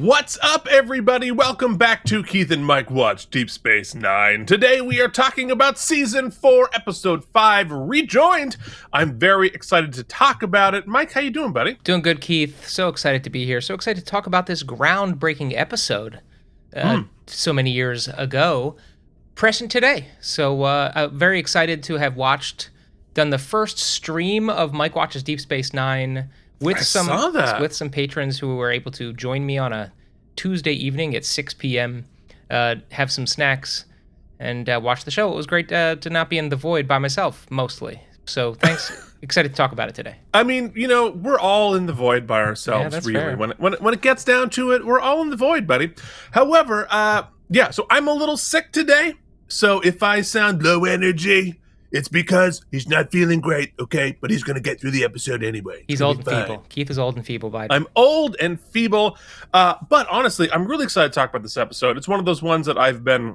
What's up, everybody? Welcome back to Keith and Mike Watch Deep Space Nine. Today we are talking about Season 4, Episode 5, Rejoined. I'm very excited to talk about it. Mike, how you doing, buddy? Doing good, Keith. So excited to be here. So excited to talk about this groundbreaking episode so many years ago, present today. So very excited to have done the first stream of Mike Watches Deep Space Nine with some patrons who were able to join me on a Tuesday evening at 6 p.m., have some snacks, and watch the show. It was great to not be in the void by myself, mostly. So thanks. Excited to talk about it today. I mean, you know, we're all in the void by ourselves, that's really. fair. When it gets down to it, we're all in the void, buddy. However, so I'm a little sick today. So if I sound low energy, it's because he's not feeling great, okay? But he's going to get through the episode anyway. He's old and feeble. Keith is old and feeble, by I'm old and feeble. But honestly, I'm really excited to talk about this episode. It's one of those ones that I've been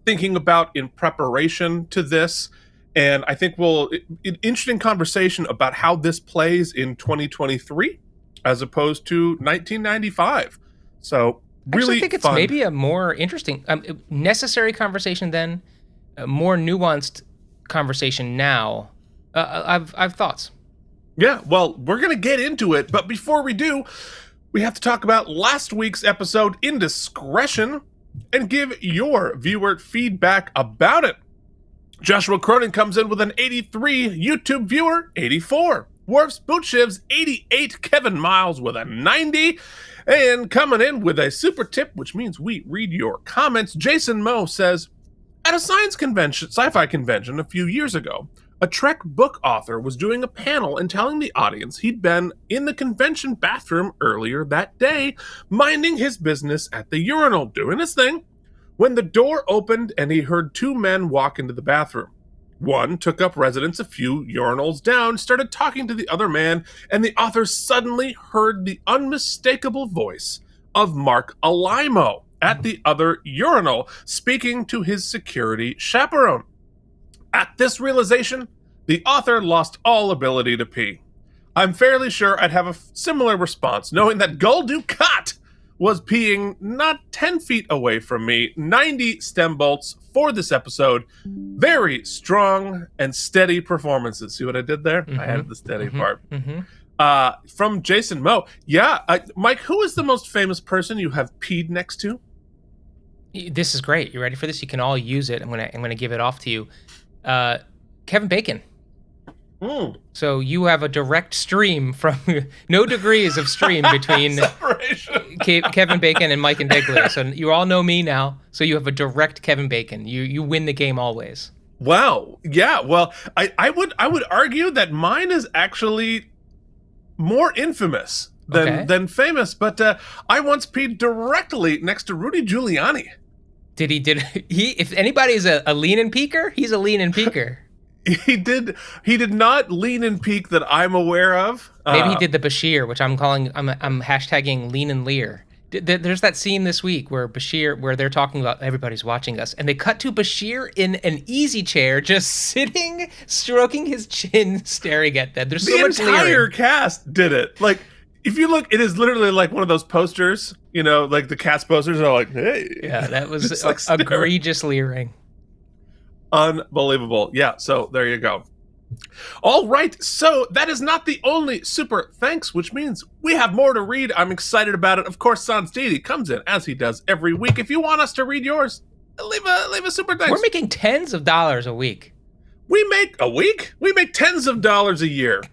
thinking about in preparation to this. And I think an interesting conversation about how this plays in 2023 as opposed to 1995. So really I think it's maybe a more interesting, necessary conversation then, a more nuanced conversation now. I've thoughts. Yeah, well, we're going to get into it. But before we do, we have to talk about last week's episode, Indiscretion, and give your viewer feedback about it. Joshua Cronin comes in with an 83, YouTube viewer 84, Worf's Bootshivs 88, Kevin Miles with a 90, and coming in with a super tip, which means we read your comments, Jason Moe says, at a sci-fi convention a few years ago, a Trek book author was doing a panel and telling the audience he'd been in the convention bathroom earlier that day, minding his business at the urinal, doing his thing, when the door opened and he heard two men walk into the bathroom. One took up residence a few urinals down, started talking to the other man, and the author suddenly heard the unmistakable voice of Mark Alimo at the other urinal, speaking to his security chaperone. At this realization, the author lost all ability to pee. I'm fairly sure I'd have a similar response, knowing that Gul Dukat was peeing not 10 feet away from me. 90 stem bolts for this episode. Very strong and steady performances. See what I did there? Mm-hmm. I added the steady part. Mm-hmm. From Jason Moe. Yeah, Mike, who is the most famous person you have peed next to? This is great. You ready for this? You can all use it. I'm gonna give it off to you. Kevin Bacon. So you have a direct stream from no degrees of stream between Kevin Bacon and Mike Indeglio. So you all know me now. So you have a direct Kevin Bacon. You win the game always. Wow. Yeah. Well, I would argue that mine is actually more infamous than famous. But I once peed directly next to Rudy Giuliani. Did he? If anybody is a lean and peaker, he's a lean and peaker. He did not lean and peak that I'm aware of. Maybe he did the Bashir, which I'm hashtagging lean and leer. There's that scene this week where they're talking about everybody's watching us, and they cut to Bashir in an easy chair, just sitting, stroking his chin, staring at them. There's so much leering. The entire cast did it. Like, if you look, it is literally like one of those posters, you know, like the cast posters are like, hey. Yeah, that was like egregious leering. Unbelievable. Yeah, so there you go. All right, so that is not the only super thanks, which means we have more to read. I'm excited about it. Of course, Sans Deity comes in, as he does every week. If you want us to read yours, leave a super thanks. We're making tens of dollars a week. We make tens of dollars a year.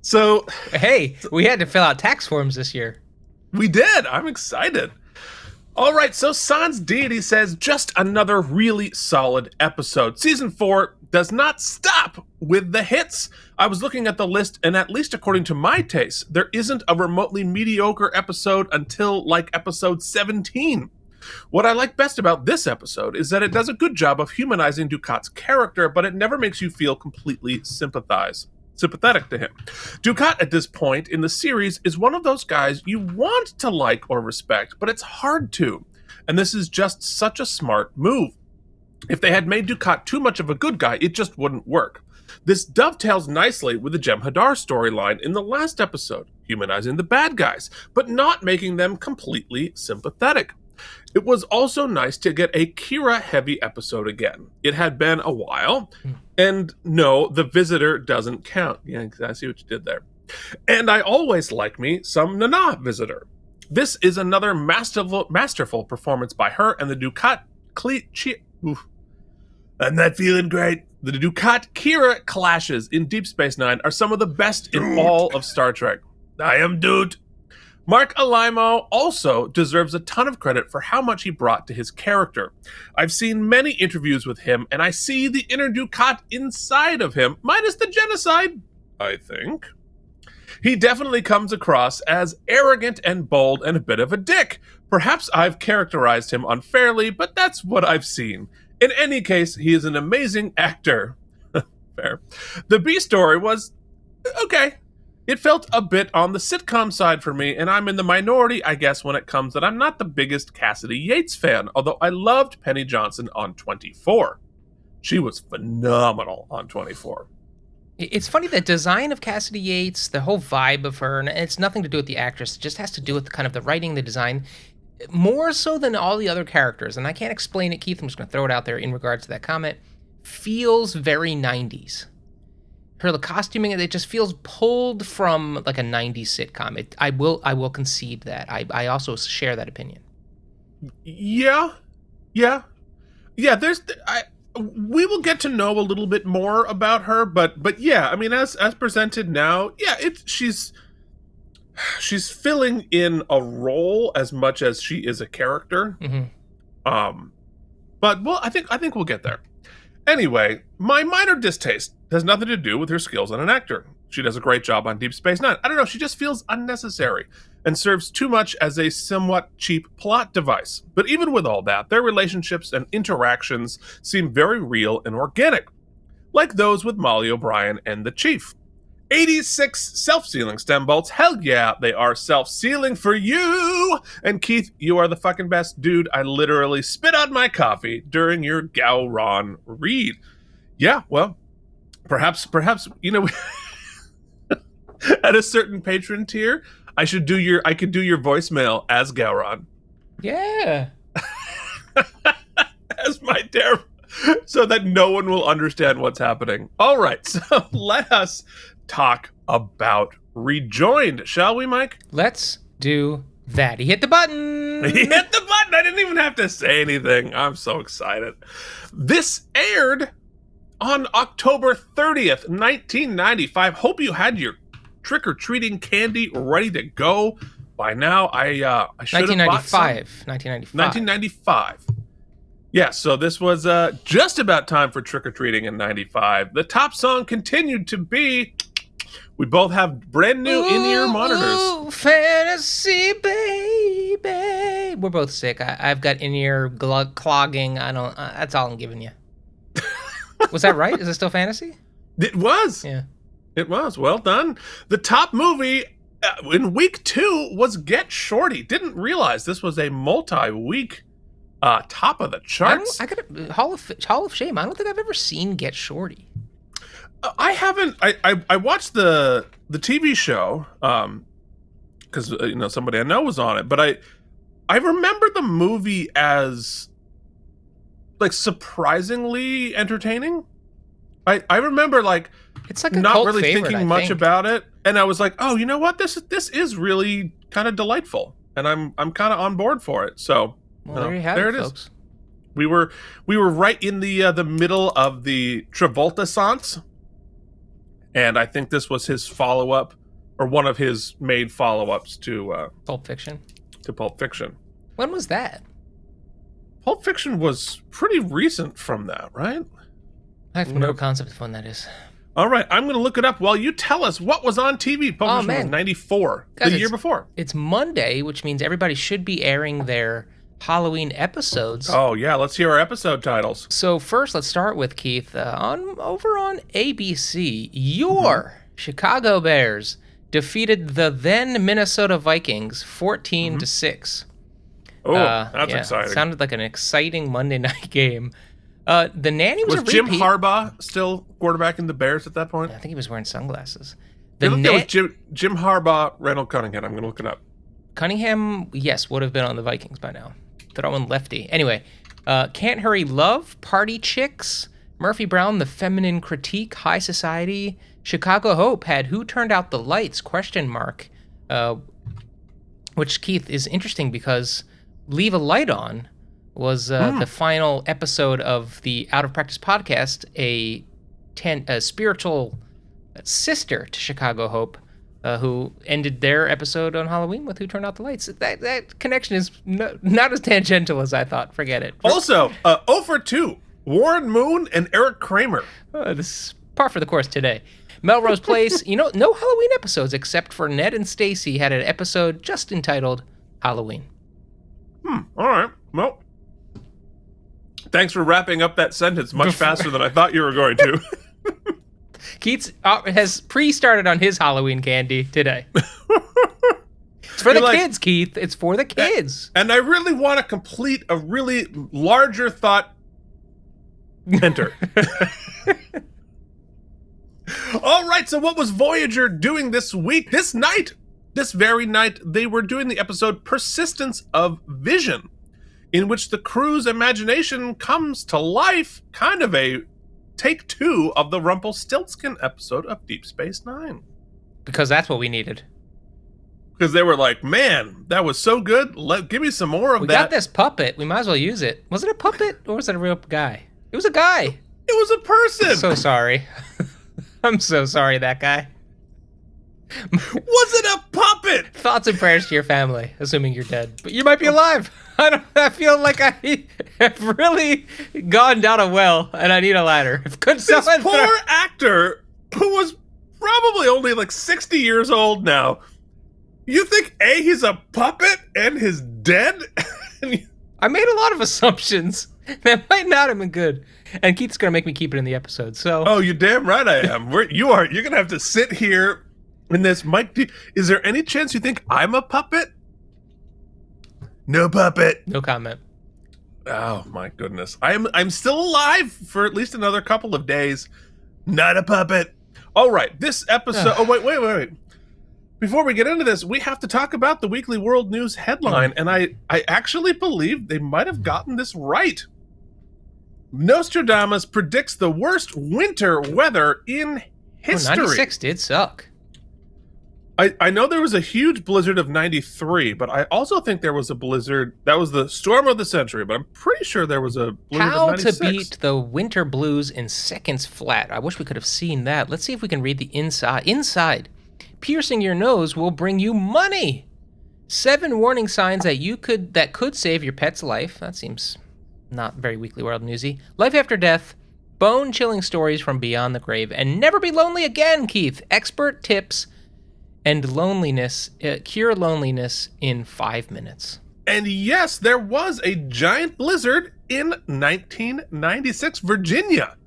So, hey, we had to fill out tax forms this year. We did. I'm excited. All right, so Sans Deity says, just another really solid episode. Season 4 does not stop with the hits. I was looking at the list, and at least according to my taste, there isn't a remotely mediocre episode until, like, episode 17. What I like best about this episode is that it does a good job of humanizing Dukat's character, but it never makes you feel completely sympathetic to him. Dukat, at this point in the series, is one of those guys you want to like or respect, but it's hard to. And this is just such a smart move. If they had made Dukat too much of a good guy, it just wouldn't work. This dovetails nicely with the Jem'Hadar storyline in the last episode, humanizing the bad guys, but not making them completely sympathetic. It was also nice to get a Kira-heavy episode again. It had been a while, and no, the Visitor doesn't count. Yeah, I see what you did there. And I always like me some Nana Visitor. This is another masterful performance by her, and the Dukat I'm not feeling great. The Dukat Kira clashes in Deep Space Nine are some of the best in all of Star Trek. I am dude. Mark Alaimo also deserves a ton of credit for how much he brought to his character. I've seen many interviews with him, and I see the inner Dukat inside of him, minus the genocide, I think. He definitely comes across as arrogant and bold and a bit of a dick. Perhaps I've characterized him unfairly, but that's what I've seen. In any case, he is an amazing actor. Fair. The B story was okay. It felt a bit on the sitcom side for me, and I'm in the minority, I guess, when it comes that I'm not the biggest Cassidy Yates fan, although I loved Penny Johnson on 24. She was phenomenal on 24. It's funny, the design of Cassidy Yates, the whole vibe of her, and it's nothing to do with the actress, it just has to do with kind of the writing, the design, more so than all the other characters, and I can't explain it, Keith, I'm just going to throw it out there in regards to that comment, feels very 90s. The costuming, it just feels pulled from like a 90s sitcom. I will concede that. I also share that opinion. Yeah. We will get to know a little bit more about her, but yeah, I mean, as presented now, yeah, she's filling in a role as much as she is a character. Mm-hmm. But well, I think we'll get there. Anyway, my minor distaste has nothing to do with her skills as an actor. She does a great job on Deep Space Nine. I don't know, she just feels unnecessary and serves too much as a somewhat cheap plot device. But even with all that, their relationships and interactions seem very real and organic, like those with Molly O'Brien and the Chief. 86 self-sealing stem bolts. Hell yeah, they are self-sealing for you. And Keith, you are the fucking best dude. I literally spit out my coffee during your Gowron read. Yeah, well, perhaps, you know, at a certain patron tier, I could do your voicemail as Gowron. Yeah. As my dare, so that no one will understand what's happening. All right, so let us talk about Rejoined, shall we, Mike? Let's do that. He hit the button. He hit the button. I didn't even have to say anything. I'm so excited. This aired on October 30th, 1995. Hope you had your trick-or-treating candy ready to go by now. I should have bought some. 1995. Yeah, so this was just about time for trick-or-treating in 95. The top song continued to be... We both have brand new in-ear monitors. Ooh, fantasy, baby. We're both sick. I've got in-ear clogging. I don't. That's all I'm giving you. Was that right? Is it still fantasy? It was. Yeah. It was. Well done. The top movie in week 2 was Get Shorty. Didn't realize this was a multi-week top of the charts. I got Hall of Shame. I don't think I've ever seen Get Shorty. I haven't. I watched the TV show because somebody I know was on it, but I remember the movie as like surprisingly entertaining. I remember it's like a not cult really favorite, thinking much about it, and I was like, oh, you know what, this is really kind of delightful, and I'm kind of on board for it. So there you have it, folks. Is. We were right in the middle of the Travolta-sance. And I think this was his follow-up, or one of his made follow-ups to Pulp Fiction. To Pulp Fiction. When was that? Pulp Fiction was pretty recent from that, right? I have no concept of when that is. All right, I'm going to look it up while you tell us what was on TV. Pulp Fiction was 94, the year before. It's Monday, which means everybody should be airing their Halloween episodes. Oh yeah, let's hear our episode titles. So first, let's start with Keith over on ABC. Your Chicago Bears defeated the then Minnesota Vikings 14-6. Oh, that's exciting. Sounded like an exciting Monday night game. The nanny was a Jim repeat. Harbaugh still quarterbacking the Bears at that point? I think he was wearing sunglasses. It was Jim Harbaugh, Randall Cunningham. I'm going to look it up. Cunningham, yes, would have been on the Vikings by now. Throwing lefty. Anyway, Can't Hurry Love, Party Chicks, Murphy Brown, The Feminine Critique, High Society, Chicago Hope had Who Turned Out the Lights, ? Which, Keith, is interesting because Leave a Light On was the final episode of the Out of Practice podcast, a spiritual sister to Chicago Hope, who ended their episode on Halloween with Who Turned Out the Lights. That connection is not as tangential as I thought. Forget it. Also, 0 for 2, Warren Moon and Eric Kramer. This is par for the course today. Melrose Place, no Halloween episodes except for Ned and Stacy had an episode just entitled Halloween. All right. Well, thanks for wrapping up that sentence much faster than I thought you were going to. Keith has pre-started on his Halloween candy today. It's for the kids, Keith. It's for the kids. And I really want to complete a really larger thought. Enter. All right, so what was Voyager doing this week? This very night, they were doing the episode Persistence of Vision, in which the crew's imagination comes to life, kind of a take 2 of the Rumpelstiltskin episode of Deep Space Nine. Because that's what we needed. Because they were like, man, that was so good. Give me some more of that. We got this puppet. We might as well use it. Was it a puppet or was it a real guy? It was a guy. It was a person. I'm so sorry. I'm so sorry, that guy. Was it a puppet? Thoughts and prayers to your family, assuming you're dead. But you might be alive. I feel like I have really gone down a well, and I need a ladder. This poor actor, who was probably only like 60 years old now, you think, A, he's a puppet and he's dead? I made a lot of assumptions that might not have been good. And Keith's going to make me keep it in the episode, so... Oh, you're damn right I am. You're going to have to sit here in this. Mike, is there any chance you think I'm a puppet? No puppet. No comment. Oh, my goodness. I'm still alive for at least another couple of days. Not a puppet. All right, this episode... Oh, wait. Before we get into this, we have to talk about the Weekly World News headline, and I actually believe they might have gotten this right. Nostradamus predicts the worst winter weather in history. 96 did suck. I know there was a huge blizzard of 93, but I also think there was a blizzard that was the storm of the century, but I'm pretty sure there was a blizzard of 96. How to beat the winter blues in seconds flat. I wish we could have seen that. Let's see if we can read the inside. Inside. Piercing your nose will bring you money. 7 warning signs that could save your pet's life. That seems not very Weekly World Newsy. Life after death, bone-chilling stories from beyond the grave, and never be lonely again, Keith. Expert tips and loneliness, cure loneliness in 5 minutes. And yes, there was a giant blizzard in 1996, Virginia,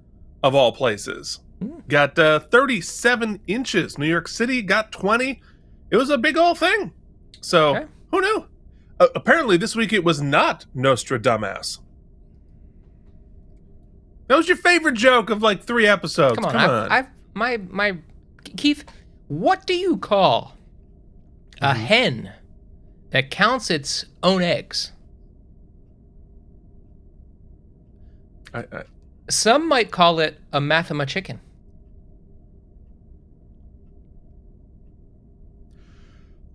of all places. Got 37 inches. New York City got 20. It was a big old thing. So, okay. Who knew? Apparently, this week it was not Nostradamus. That was your favorite joke of like 3 episodes. Come on. My Keith, what do you call a hen that counts its own eggs? Some might call it a mathema chicken.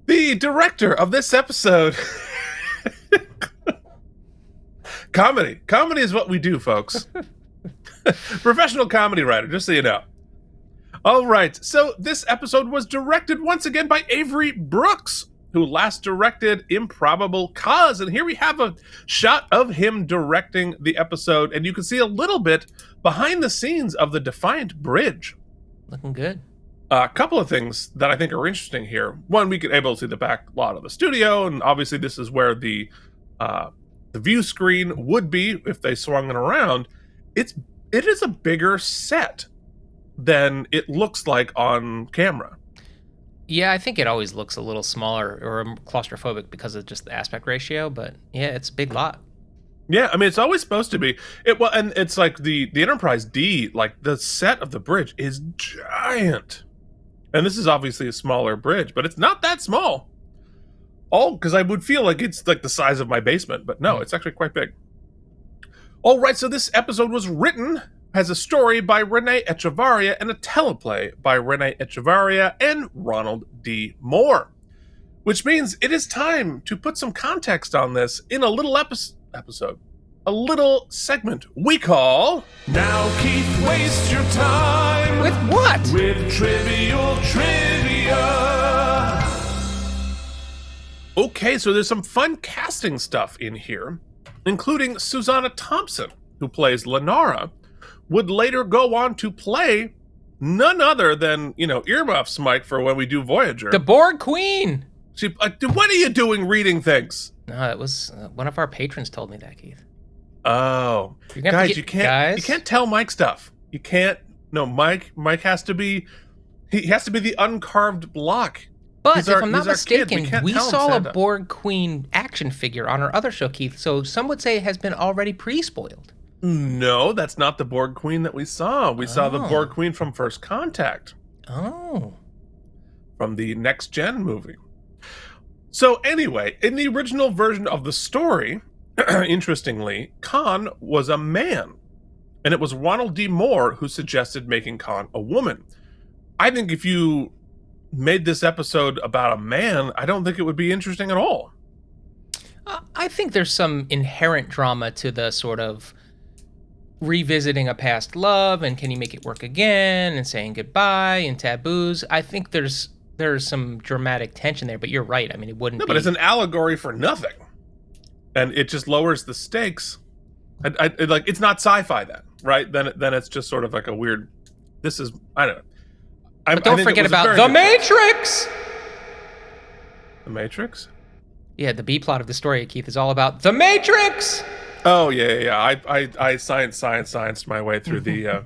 The director of this episode... Comedy. Comedy is what we do, folks. Professional comedy writer, just so you know. All right, so this episode was directed once again by Avery Brooks, who last directed Improbable Cause. And here we have a shot of him directing the episode, and you can see a little bit behind the scenes of the Defiant Bridge. Looking good. A couple of things that I think are interesting here. One, we could able to see the back lot of the studio, and obviously this is where the view screen would be if they swung it around. It is a bigger set than it looks like on camera. Yeah, I think it always looks a little smaller or claustrophobic because of just the aspect ratio, but yeah, it's a big lot. Yeah, I mean, it's always supposed to be. Well, and it's like the Enterprise D, like the set of the bridge is giant. And this is obviously a smaller bridge, but it's not that small. Because I would feel like it's like the size of my basement, but no, it's actually quite big. All right, so this episode was written as a story by Renee Echevarria and a teleplay by Renee Echevarria and Ronald D. Moore. Which means it is time to put some context on this in a little episode. A little segment we call... Now Keith, waste your time. With what? With trivial trivia. Okay, so there's some fun casting stuff in here, including Susanna Thompson, who plays Lenara, would later go on to play none other than, earmuffs, Mike, for when we do Voyager. The Borg Queen! What are you doing reading things? No, it was one of our patrons told me that, Keith. Oh, guys, you can't tell Mike stuff. You can't. No, Mike has to be. He has to be the uncarved block. But if I'm not mistaken, we saw a Santa. Borg Queen action figure on our other show, Keith. So some would say it has been already pre-spoiled. No, that's not the Borg Queen that we saw. We saw the Borg Queen from First Contact. Oh, from the Next Gen movie. So anyway, in the original version of the story, interestingly, Khan was a man. And it was Ronald D. Moore who suggested making Khan a woman. I think if you made this episode about a man, I don't think it would be interesting at all. I think there's some inherent drama to the sort of revisiting a past love and can you make it work again and saying goodbye and taboos. I think there's some dramatic tension there, but you're right. I mean, it wouldn't be... but it's an allegory for nothing. And it just lowers the stakes. It's not sci-fi then, right? Then it's just sort of like a weird... This is... I don't know. But don't forget about The Matrix! The Matrix? Yeah, the B-plot of the story, Keith, is all about The Matrix! Oh, yeah. I scienced my way through the...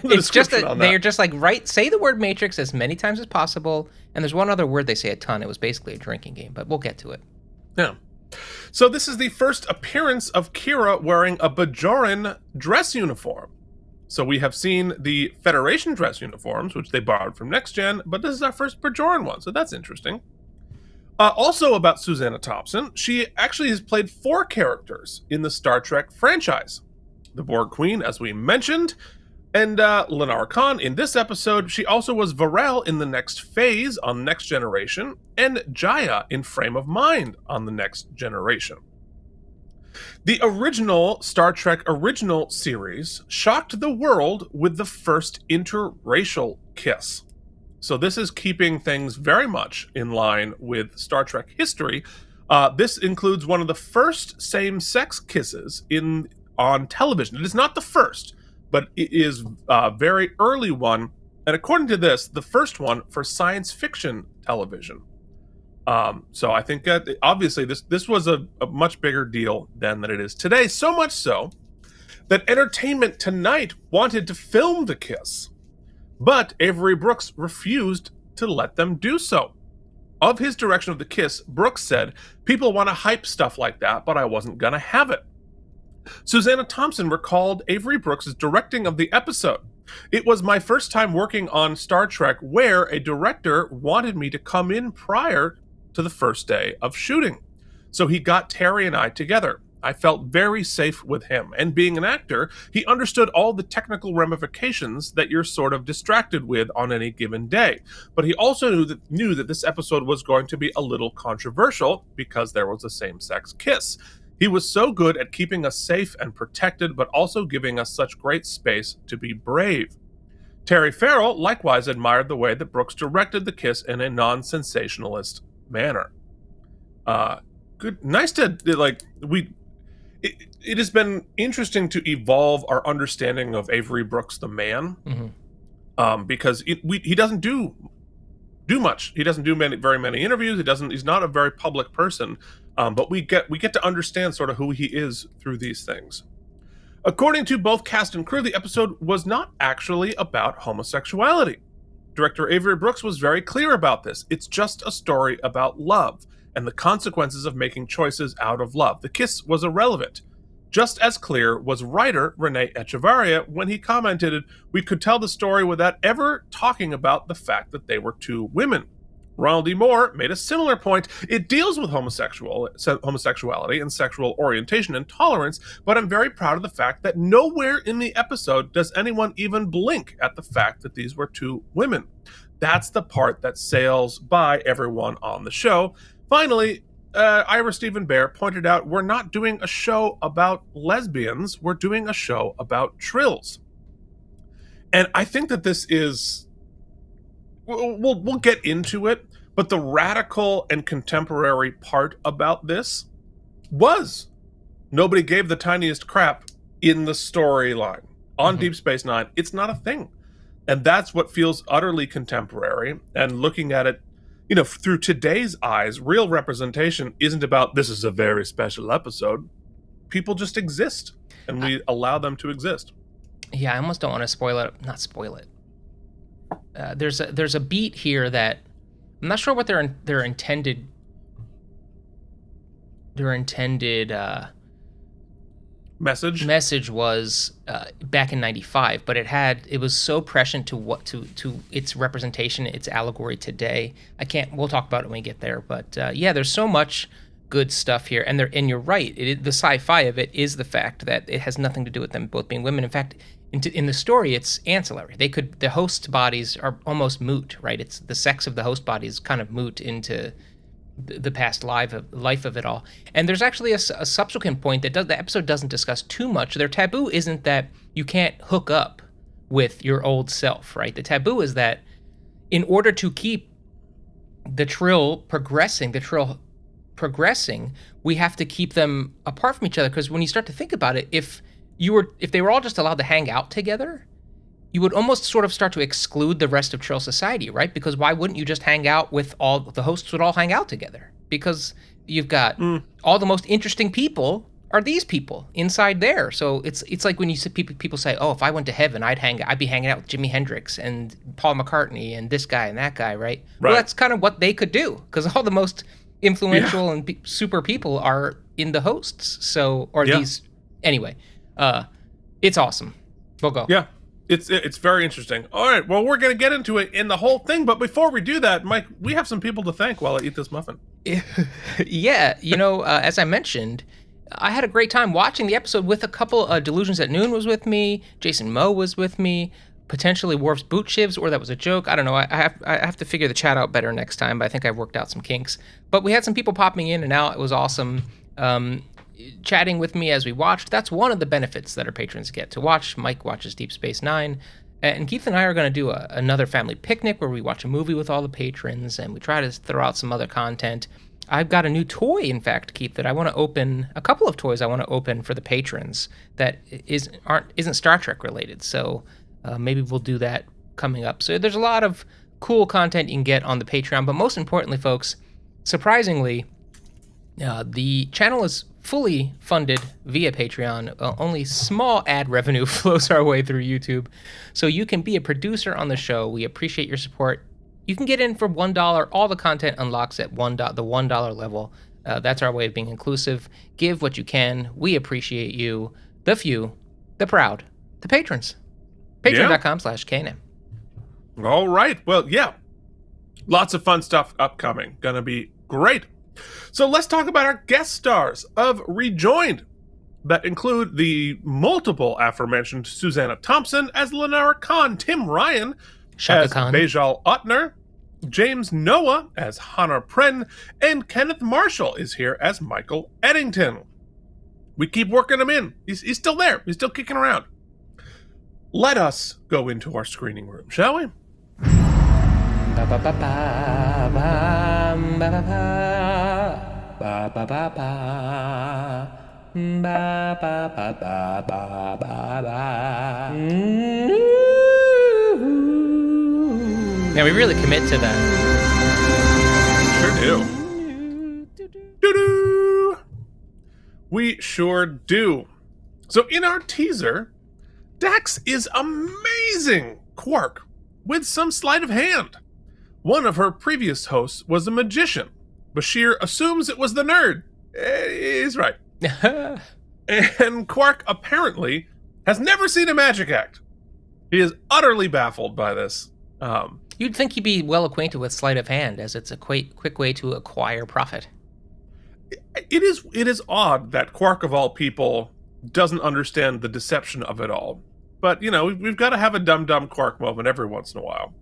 It's just that they're just like, say the word Matrix as many times as possible, and there's one other word they say a ton. It was basically a drinking game, but we'll get to it. Yeah. So this is the first appearance of Kira wearing a Bajoran dress uniform. So we have seen the Federation dress uniforms, which they borrowed from Next Gen, but this is our first Bajoran one, so that's interesting. Also about Susanna Thompson, she actually has played 4 characters in the Star Trek franchise. The Borg Queen, as we mentioned, and Lenara Khan in this episode. She also was Varel in The Next Phase on Next Generation, and Jaya in Frame of Mind on The Next Generation. The original Star Trek original series shocked the world with the first interracial kiss. So this is keeping things very much in line with Star Trek history. This includes one of the first same-sex kisses on television. It is not the first, but it is a very early one, and according to this, the first one for science fiction television. So I think that obviously this was a much bigger deal then than it is today, so much so that Entertainment Tonight wanted to film the kiss, but Avery Brooks refused to let them do so. Of his direction of the kiss, Brooks said, "People want to hype stuff like that, but I wasn't going to have it." Susanna Thompson recalled Avery Brooks' directing of the episode. "It was my first time working on Star Trek where a director wanted me to come in prior to the first day of shooting. So he got Terry and I together. I felt very safe with him. And being an actor, he understood all the technical ramifications that you're sort of distracted with on any given day. But he also knew that this episode was going to be a little controversial because there was a same-sex kiss. He was so good at keeping us safe and protected, but also giving us such great space to be brave." Terry Farrell likewise admired the way that Brooks directed the kiss in a non-sensationalist manner. Good, nice to It has been interesting to evolve our understanding of Avery Brooks, the man, because he doesn't do much. He doesn't do very many interviews. He's not a very public person. But we get to understand sort of who he is through these things. According to both cast and crew, the episode was not actually about homosexuality. Director Avery Brooks was very clear about this. It's just a story about love and the consequences of making choices out of love. The kiss was irrelevant. Just as clear was writer Rene Echevarria when he commented, "We could tell the story without ever talking about the fact that they were two women." Ronald E. Moore made a similar point. "It deals with homosexuality and sexual orientation and tolerance, but I'm very proud of the fact that nowhere in the episode does anyone even blink at the fact that these were two women. That's the part that sails by everyone on the show." Finally, Ira Stephen Bear pointed out, "We're not doing a show about lesbians, we're doing a show about trills." And I think that this is, we'll get into it, but the radical and contemporary part about this was nobody gave the tiniest crap in the storyline. On Deep Space Nine, it's not a thing. And that's what feels utterly contemporary. And looking at it, through today's eyes, real representation isn't about this is a very special episode. People just exist, and we allow them to exist. Yeah, I almost don't want to spoil it. Not spoil it. There's a beat here that I'm not sure what their intended message was back in '95, but it was so prescient to its representation, its allegory today. We'll talk about it when we get there, but there's so much good stuff here, and you're right. The sci-fi of it is the fact that it has nothing to do with them both being women. In fact, in the story, it's ancillary. The host bodies are almost moot, right? It's the sex of the host bodies kind of moot into the past life of it all. And there's actually a subsequent point that the episode doesn't discuss too much. Their taboo isn't that you can't hook up with your old self, right? The taboo is that in order to keep the Trill progressing, we have to keep them apart from each other. Because when you start to think about it, if they were all just allowed to hang out together, you would almost sort of start to exclude the rest of Trill society, right? Because why wouldn't you just hang out with the hosts would all hang out together? Because you've got all the most interesting people are these people inside there. So it's like when you see people say, "Oh, if I went to heaven, I'd be hanging out with Jimi Hendrix and Paul McCartney and this guy and that guy," right? Well, that's kind of what they could do, because all the most influential and super people are in the hosts. So these anyway. It's awesome. We'll go. Yeah. It's very interesting. All right, well, we're going to get into it in the whole thing, but before we do that, Mike, we have some people to thank while I eat this muffin. Yeah, as I mentioned, I had a great time watching the episode with a couple. Delusions at Noon was with me. Jason Moe was with me. Potentially Worf's boot shivs, or that was a joke. I don't know. I have to figure the chat out better next time, but I think I've worked out some kinks. But we had some people popping in and out. It was awesome. Chatting with me as we watched. That's one of the benefits that our patrons get to watch. Mike watches Deep Space Nine, and Keith and I are going to do another family picnic where we watch a movie with all the patrons, and we try to throw out some other content. I've got a new toy, in fact, Keith, that I want to open. A couple of toys I want to open for the patrons that isn't Star Trek related. So maybe we'll do that coming up. So there's a lot of cool content you can get on the Patreon, but most importantly, folks, surprisingly, the channel is fully funded via Patreon. Only small ad revenue flows our way through YouTube. So you can be a producer on the show. We appreciate your support. You can get in for $1. All the content unlocks at the $1 level. That's our way of being inclusive. Give what you can. We appreciate you, the few, the proud, the patrons. Patreon.com/KNM. All right. Well, yeah. Lots of fun stuff upcoming. Gonna be great. So let's talk about our guest stars of Rejoined, that include the multiple aforementioned Susanna Thompson as Lenara Khan, Tim Ryan as Bajal Ottner, James Noah as Hannah Pren, and Kenneth Marshall is here as Michael Eddington. We keep working him in. He's still there. He's still kicking around. Let us go into our screening room, shall we? Yeah, we really commit to that. Sure do. Doo-doo. We sure do. So in our teaser, Dax is amazing Quark with some sleight of hand. One of her previous hosts was a magician. Bashir assumes it was the nerd. He's right. And Quark apparently has never seen a magic act. He is utterly baffled by this. You'd think he'd be well acquainted with sleight of hand, as it's a quick way to acquire profit. It is odd that Quark, of all people, doesn't understand the deception of it all. But, we've got to have a dumb Quark moment every once in a while.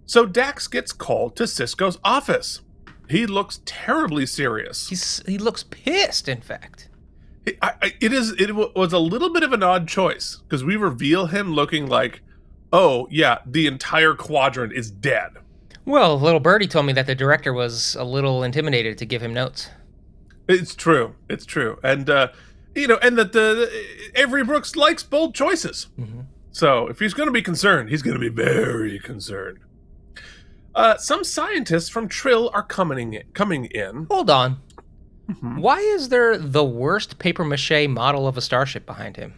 So Dax gets called to Cisco's office. He looks terribly serious. He looks pissed, in fact. It was a little bit of an odd choice, because we reveal him looking like, oh, yeah, the entire quadrant is dead. Well, little birdie told me that the director was a little intimidated to give him notes. It's true. And, and that Avery Brooks likes bold choices. Mm-hmm. So if he's going to be concerned, he's going to be very concerned. Some scientists from Trill are coming in. Hold on. Mm-hmm. Why is there the worst papier-mâché model of a starship behind him?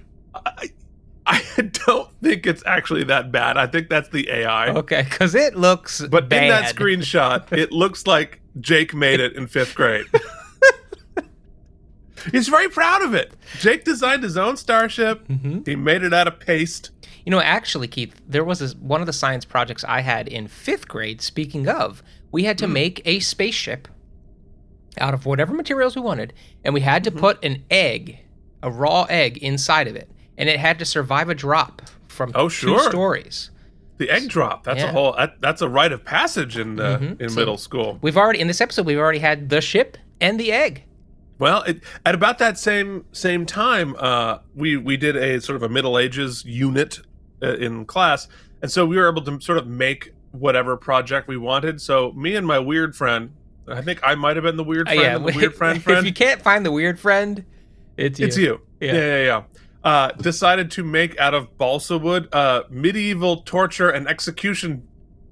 I don't think it's actually that bad. I think that's the AI. Okay, because it looks But bad. in that screenshot, it looks like Jake made it in 5th grade. He's very proud of it. Jake designed his own starship. Mm-hmm. He made it out of paste. Actually, Keith, there was one of the science projects I had in 5th grade, speaking of, we had to make a spaceship out of whatever materials we wanted, and we had to put an egg, a raw egg, inside of it, and it had to survive a drop from 2 stories. The egg drop, that's a rite of passage in middle school. In this episode, we've already had the ship and the egg. Well, at about that same time, we did a sort of a Middle Ages unit in class, and so we were able to sort of make whatever project we wanted. So me and my weird friend, I think I might have been the weird friend, the weird friend. If you can't find the weird friend, it's you. It's you. Yeah. Decided to make out of balsa wood medieval torture and execution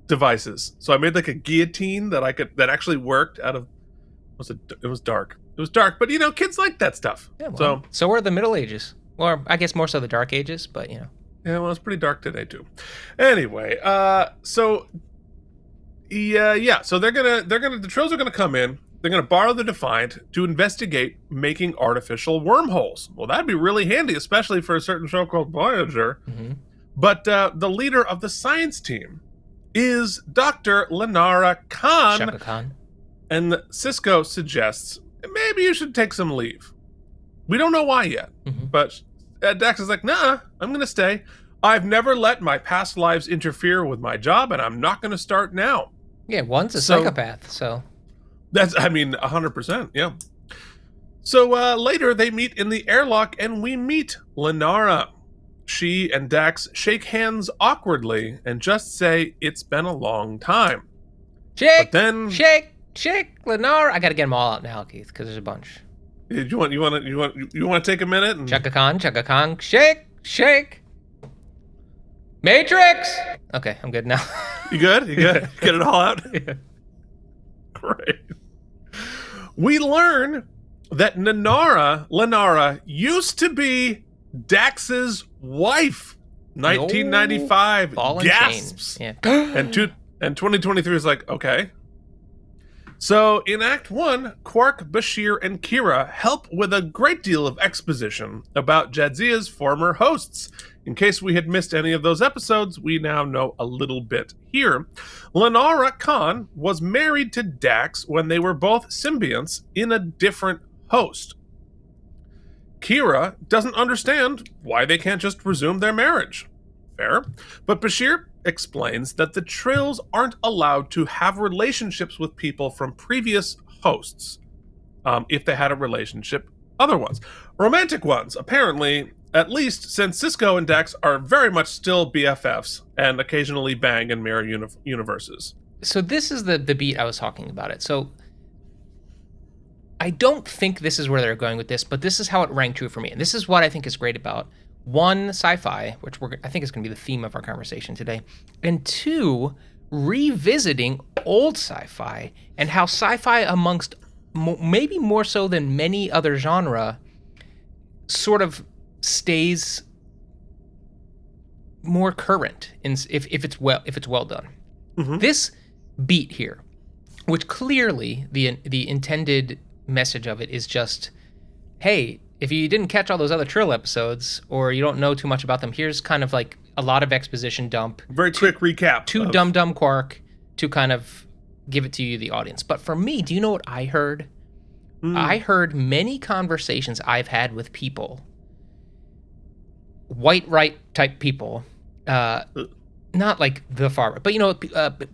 devices. So I made like a guillotine that actually worked out of. It was dark. It was dark, but kids like that stuff. Yeah, well, so were the Middle Ages, or I guess more so the Dark Ages, but Yeah, well, it's pretty dark today too. Anyway, so the Trills are gonna come in. They're gonna borrow the Defiant to investigate making artificial wormholes. Well, that'd be really handy, especially for a certain show called Voyager. Mm-hmm. But the leader of the science team is Dr. Lenara Khan. Shaka Khan. And Cisco suggests maybe you should take some leave. We don't know why yet, but Dax is like, nah, I'm going to stay. I've never let my past lives interfere with my job, and I'm not going to start now. Yeah, one's a psychopath, so. That's, 100%, yeah. So later they meet in the airlock, and we meet Lenara. She and Dax shake hands awkwardly and just say, it's been a long time. Shake, Lenara. I got to get them all out now, Keith, because there's a bunch. You want to take a minute? And... Chaka Khan, shake. Matrix. Okay, I'm good now. You good? Get it all out? Yeah. Great. We learn that Lenara used to be Dax's wife. 1995. Gasps. Yeah. And 2023 is like, okay. So in Act 1, Quark, Bashir, and Kira help with a great deal of exposition about Jadzia's former hosts. In case we had missed any of those episodes, we now know a little bit here. Lenara Khan was married to Dax when they were both symbionts in a different host. Kira doesn't understand why they can't just resume their marriage. Fair. But Bashir explains that the Trills aren't allowed to have relationships with people from previous hosts if they had a relationship, other ones. Romantic ones, apparently, at least since Cisco and Dax are very much still BFFs and occasionally bang in mirror universes. So this is the beat I was talking about it. So I don't think this is where they're going with this, but this is how it rang true for me. And this is what I think is great about one, sci-fi, which I think is going to be the theme of our conversation today, and two, revisiting old sci-fi and how sci-fi, amongst maybe more so than many other genre, sort of stays more current if it's well done. Mm-hmm. This beat here, which clearly the intended message of it is just, hey, if you didn't catch all those other Trill episodes, or you don't know too much about them, here's kind of like a lot of exposition dump. Very quick recap. To Dumb Quark to kind of give it to you, the audience. But for me, do you know what I heard? I heard many conversations I've had with people, white right type people, not like the far right, but you know,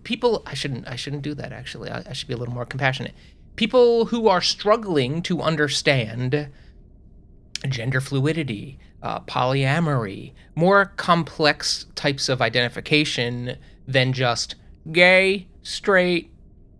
people. I shouldn't do that. Actually, I should be a little more compassionate. People who are struggling to understand gender fluidity, polyamory, more complex types of identification than just gay, straight,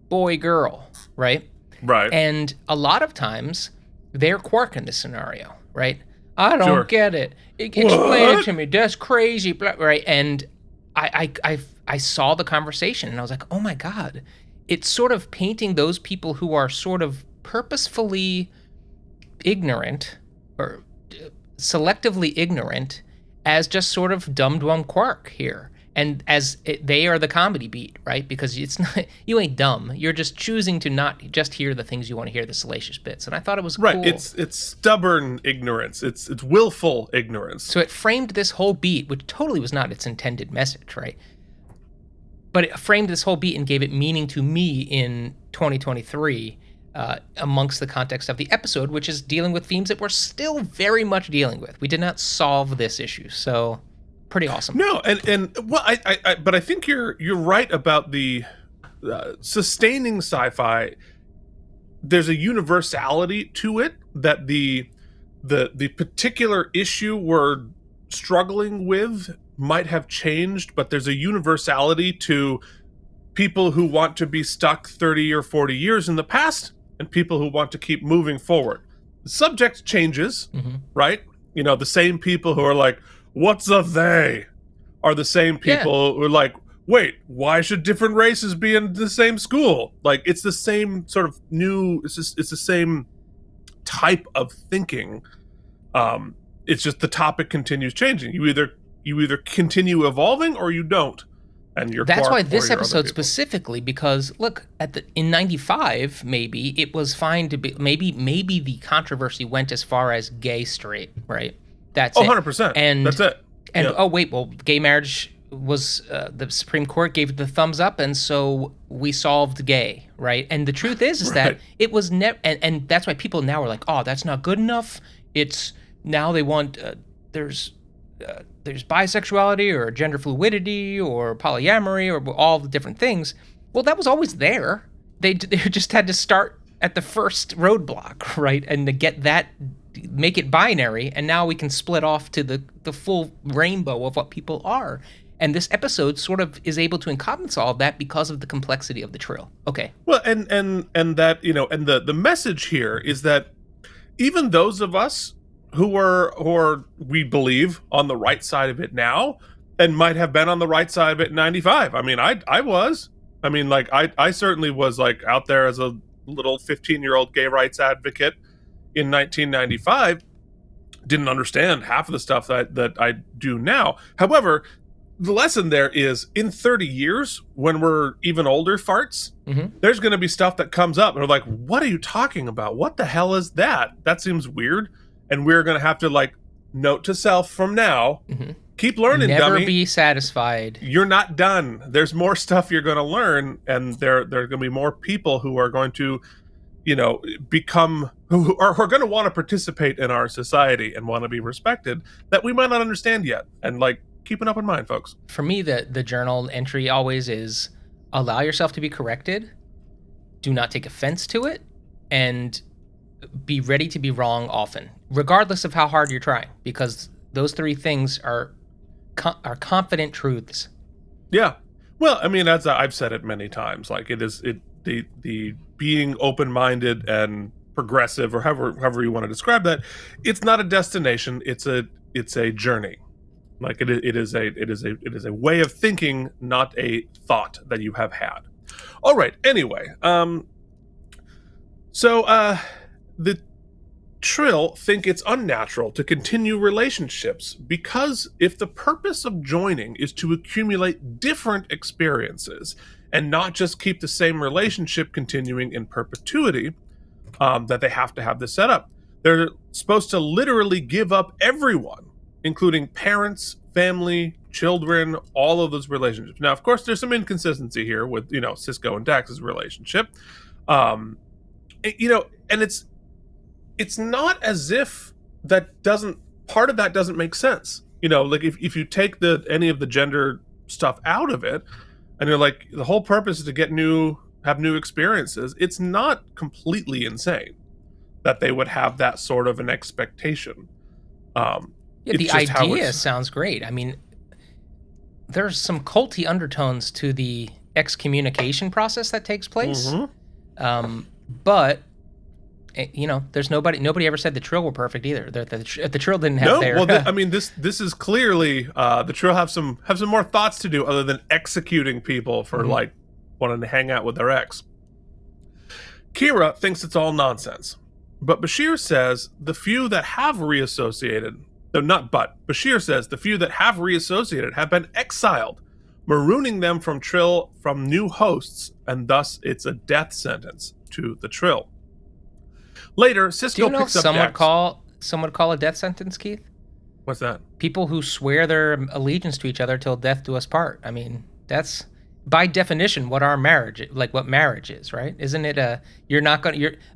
boy, girl, right? Right. And a lot of times they're Quark in this scenario, right? I don't get it. Explain it to me. That's crazy, right? And I saw the conversation and I was like, oh my God. It's sort of painting those people who are sort of purposefully ignorant or selectively ignorant as just sort of dumb Quark here. And they are the comedy beat, right? Because it's not, you ain't dumb. You're just choosing to not just hear the things you want to hear, the salacious bits. And I thought it was right. Cool. It's stubborn ignorance. It's willful ignorance. So it framed this whole beat, which totally was not its intended message, right? But it framed this whole beat and gave it meaning to me in 2023 amongst the context of the episode, which is dealing with themes that we're still very much dealing with. We did not solve this issue, so pretty awesome. No, and well, but I think you're right about the sustaining sci-fi. There's a universality to it that the particular issue we're struggling with might have changed, but there's a universality to people who want to be stuck 30 or 40 years in the past and people who want to keep moving forward. The subject changes, right? You know, the same people who are like, what's a they? Are the same people who are like, wait, why should different races be in the same school? Like, it's the same sort of it's the same type of thinking. It's just the topic continues changing. You either continue evolving or you don't. And you're that's why this episode specifically, because look in 95, maybe it was fine to be, maybe the controversy went as far as gay straight, right? That's 100%. And that's it. And oh wait, well, gay marriage was the Supreme Court gave it the thumbs up, and so we solved gay, right? And the truth is that it was never, and that's why people now are like, oh, that's not good enough. It's now they want there's bisexuality or gender fluidity or polyamory or all the different things. Well, that was always there. They just had to start at the first roadblock, right? And to get that, make it binary, and now we can split off to the full rainbow of what people are. And this episode sort of is able to encompass all of that because of the complexity of the Trill. Okay. Well, and that, you know, and the message here is that even those of us who are we believe on the right side of it now and might have been on the right side of it in 95. I mean, I was. I mean, like I certainly was like out there as a little 15-year-old gay rights advocate in 1995. Didn't understand half of the stuff that I do now. However, the lesson there is in 30 years, when we're even older farts, there's going to be stuff that comes up and we're like, what are you talking about? What the hell is that? That seems weird. And we're going to have to, like, note to self from now, keep learning, Never dummy. Be satisfied. You're not done. There's more stuff you're going to learn, and there are going to be more people who are going to, you know, who are going to want to participate in our society and want to be respected that we might not understand yet. And, like, keep an open mind, folks. For me, the journal entry always is allow yourself to be corrected, do not take offense to it, and be ready to be wrong often, regardless of how hard you're trying, because those three things are confident truths. Yeah. Well, I mean, as I've said it many times, like the being open-minded and progressive, or however you want to describe that, it's not a destination. It's a journey. Like it is a way of thinking, not a thought that you have had. All right. Anyway, so the Trill think it's unnatural to continue relationships because if the purpose of joining is to accumulate different experiences and not just keep the same relationship continuing in perpetuity, that they have to have this set up. They're supposed to literally give up everyone, including parents, family, children, all of those relationships. Now, of course, there's some inconsistency here with, Cisco and Dax's relationship. And it's not as if part of that doesn't make sense. Like if you take any of the gender stuff out of it, and you're like, the whole purpose is to have new experiences, it's not completely insane that they would have that sort of an expectation. The idea sounds great. I mean, there's some culty undertones to the excommunication process that takes place. Mm-hmm. But there's nobody ever said the Trill were perfect either. The Trill didn't have their. No, well, this is clearly the Trill have some more thoughts to do other than executing people for like wanting to hang out with their ex. Kira thinks it's all nonsense, but Bashir says the few that have reassociated. Bashir says the few that have reassociated have been exiled, marooning them from Trill from new hosts, and thus it's a death sentence to the Trill. Later, Cisco picks up Dax. Some would call a death sentence, Keith? What's that? People who swear their allegiance to each other till death do us part. I mean, that's by definition what what marriage is, right? Isn't it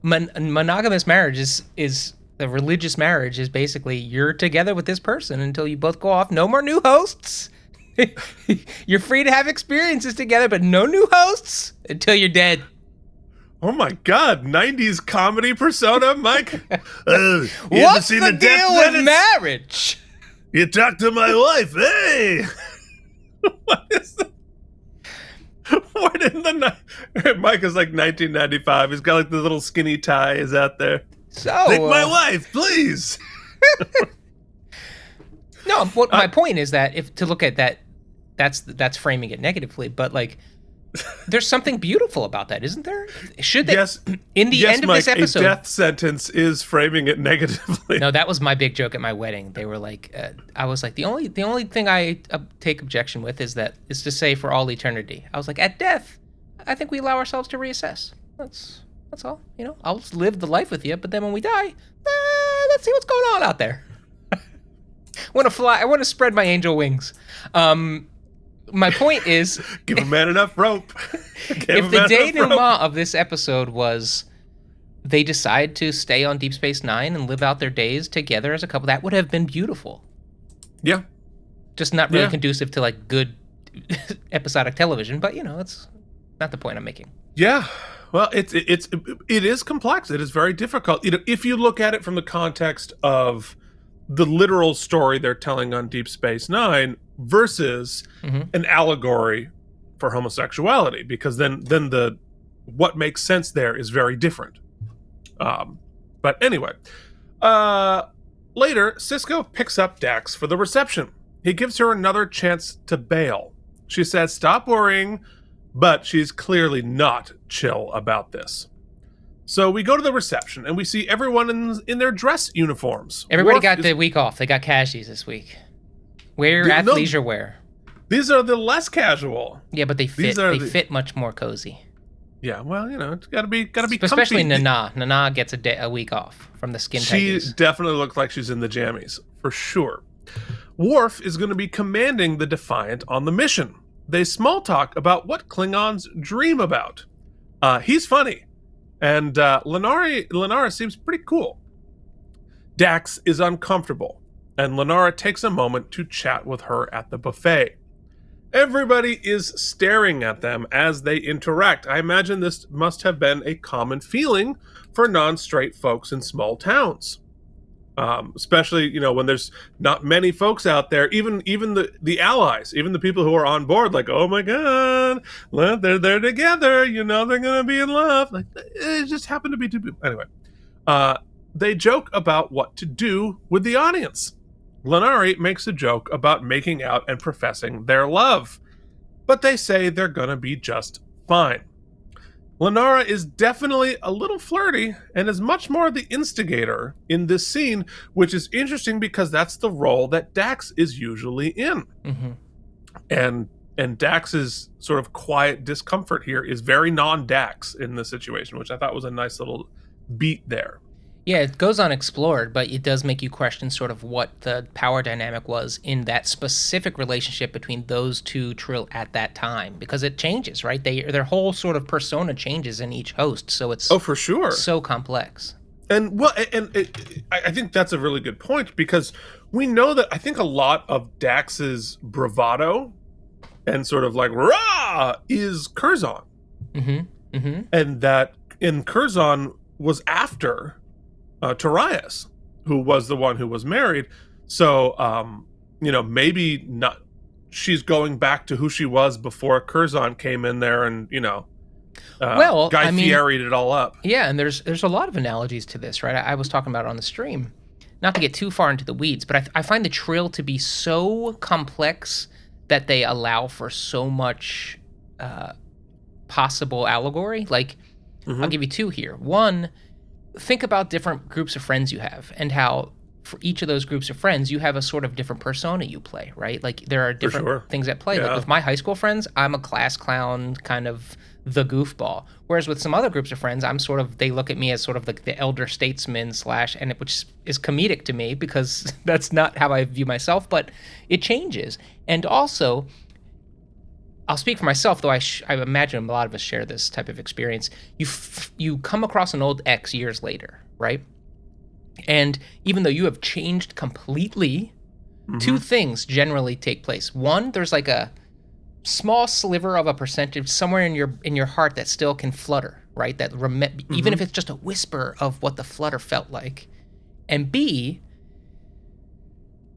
monogamous marriage is the religious marriage is basically you're together with this person until you both go off. No more new hosts. You're free to have experiences together, but no new hosts until you're dead. Oh my God, 90s comedy persona, Mike. What's the deal with marriage? You talk to my wife, hey. What is that? What in the Mike is like 1995. He's got like the little skinny tie is out there. So take my wife, please. No, my point is that if to look at that, that's framing it negatively, but like there's something beautiful about that, isn't there? Should they? Yes. In the end of Mike, this episode, a death sentence is framing it negatively. No, that was my big joke at my wedding. They were like, I was like, the only thing I take objection with is to say for all eternity. I was like, at death, I think we allow ourselves to reassess. That's all. I'll just live the life with you, but then when we die, let's see what's going on out there. I want to fly. I want to spread my angel wings. My point is, give a man enough rope. If the denouement of this episode was they decide to stay on Deep Space Nine and live out their days together as a couple, that would have been beautiful. Yeah. Just not really conducive to like good episodic television, but it's not the point I'm making. Yeah. Well, it is complex. It is very difficult. If you look at it from the context of the literal story they're telling on Deep Space Nine versus an allegory for homosexuality, because then what makes sense there is very different. But anyway, later Cisco picks up Dax for the reception. He gives her another chance to bail. She says, "Stop worrying," but she's clearly not chill about this. So we go to the reception, and we see everyone in their dress uniforms. Everybody got the week off. They got cashies this week. Wear athleisure wear. These are the less casual. Yeah, but they fit. They fit much more cozy. Yeah, well, it's gotta be especially comfy. Nana. Nana gets a week off from the skin tightness. She definitely looks like she's in the jammies, for sure. Worf is going to be commanding the Defiant on the mission. They small talk about what Klingons dream about. He's funny. And Lenara seems pretty cool. Dax is uncomfortable, and Lenara takes a moment to chat with her at the buffet. Everybody is staring at them as they interact. I imagine this must have been a common feeling for non-straight folks in small towns. Especially, when there's not many folks out there, even the allies, even the people who are on board, like, oh my God, they're together, they're gonna be in love. Like, it just happened to be two people. Anyway, they joke about what to do with the audience. Lenari makes a joke about making out and professing their love, but they say they're gonna be just fine. Lenara is definitely a little flirty and is much more the instigator in this scene, which is interesting because that's the role that Dax is usually in. And Dax's sort of quiet discomfort here is very non-Dax in this situation, which I thought was a nice little beat there. Yeah, it goes unexplored, but it does make you question sort of what the power dynamic was in that specific relationship between those two Trill at that time, because it changes, right? Their whole sort of persona changes in each host, so it's Oh, for sure. so complex. And well, I think that's a really good point, because we know that I think a lot of Dax's bravado and sort of like rah is Curzon, and that in Curzon was after Torias, who was the one who was married. So maybe not. She's going back to who she was before Curzon came in there, and Guy Fieri'd it all up. Yeah, and there's a lot of analogies to this, right? I was talking about it on the stream. Not to get too far into the weeds, but I find the Trill to be so complex that they allow for so much possible allegory. Like, I'll give you two here. One, think about different groups of friends you have, and how for each of those groups of friends, you have a sort of different persona you play, right? Like, there are different things at play. Yeah. Like, with my high school friends, I'm a class clown, kind of the goofball. Whereas with some other groups of friends, I'm sort of, they look at me as sort of like the elder statesman which is comedic to me, because that's not how I view myself, but it changes. And also, I'll speak for myself, though I imagine a lot of us share this type of experience. You come across an old ex years later, right? And even though you have changed completely, two things generally take place. One, there's like a small sliver of a percentage somewhere in your heart that still can flutter, right? That even if it's just a whisper of what the flutter felt like. And B,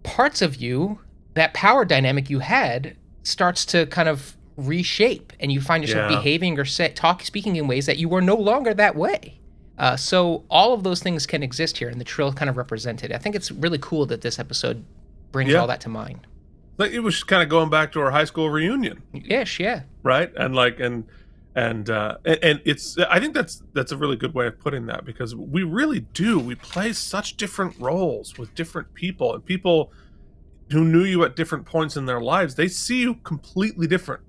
parts of you, that power dynamic you had, starts to kind of reshape, and you find yourself behaving or speaking in ways that you were no longer that way. So all of those things can exist here, and the Trill kind of represented. I think it's really cool that this episode brings all that to mind. Like, it was kind of going back to our high school reunion. Ish, yeah. Right, and it's. I think that's a really good way of putting that, because we really do. We play such different roles with different people, and people who knew you at different points in their lives, they see you completely different.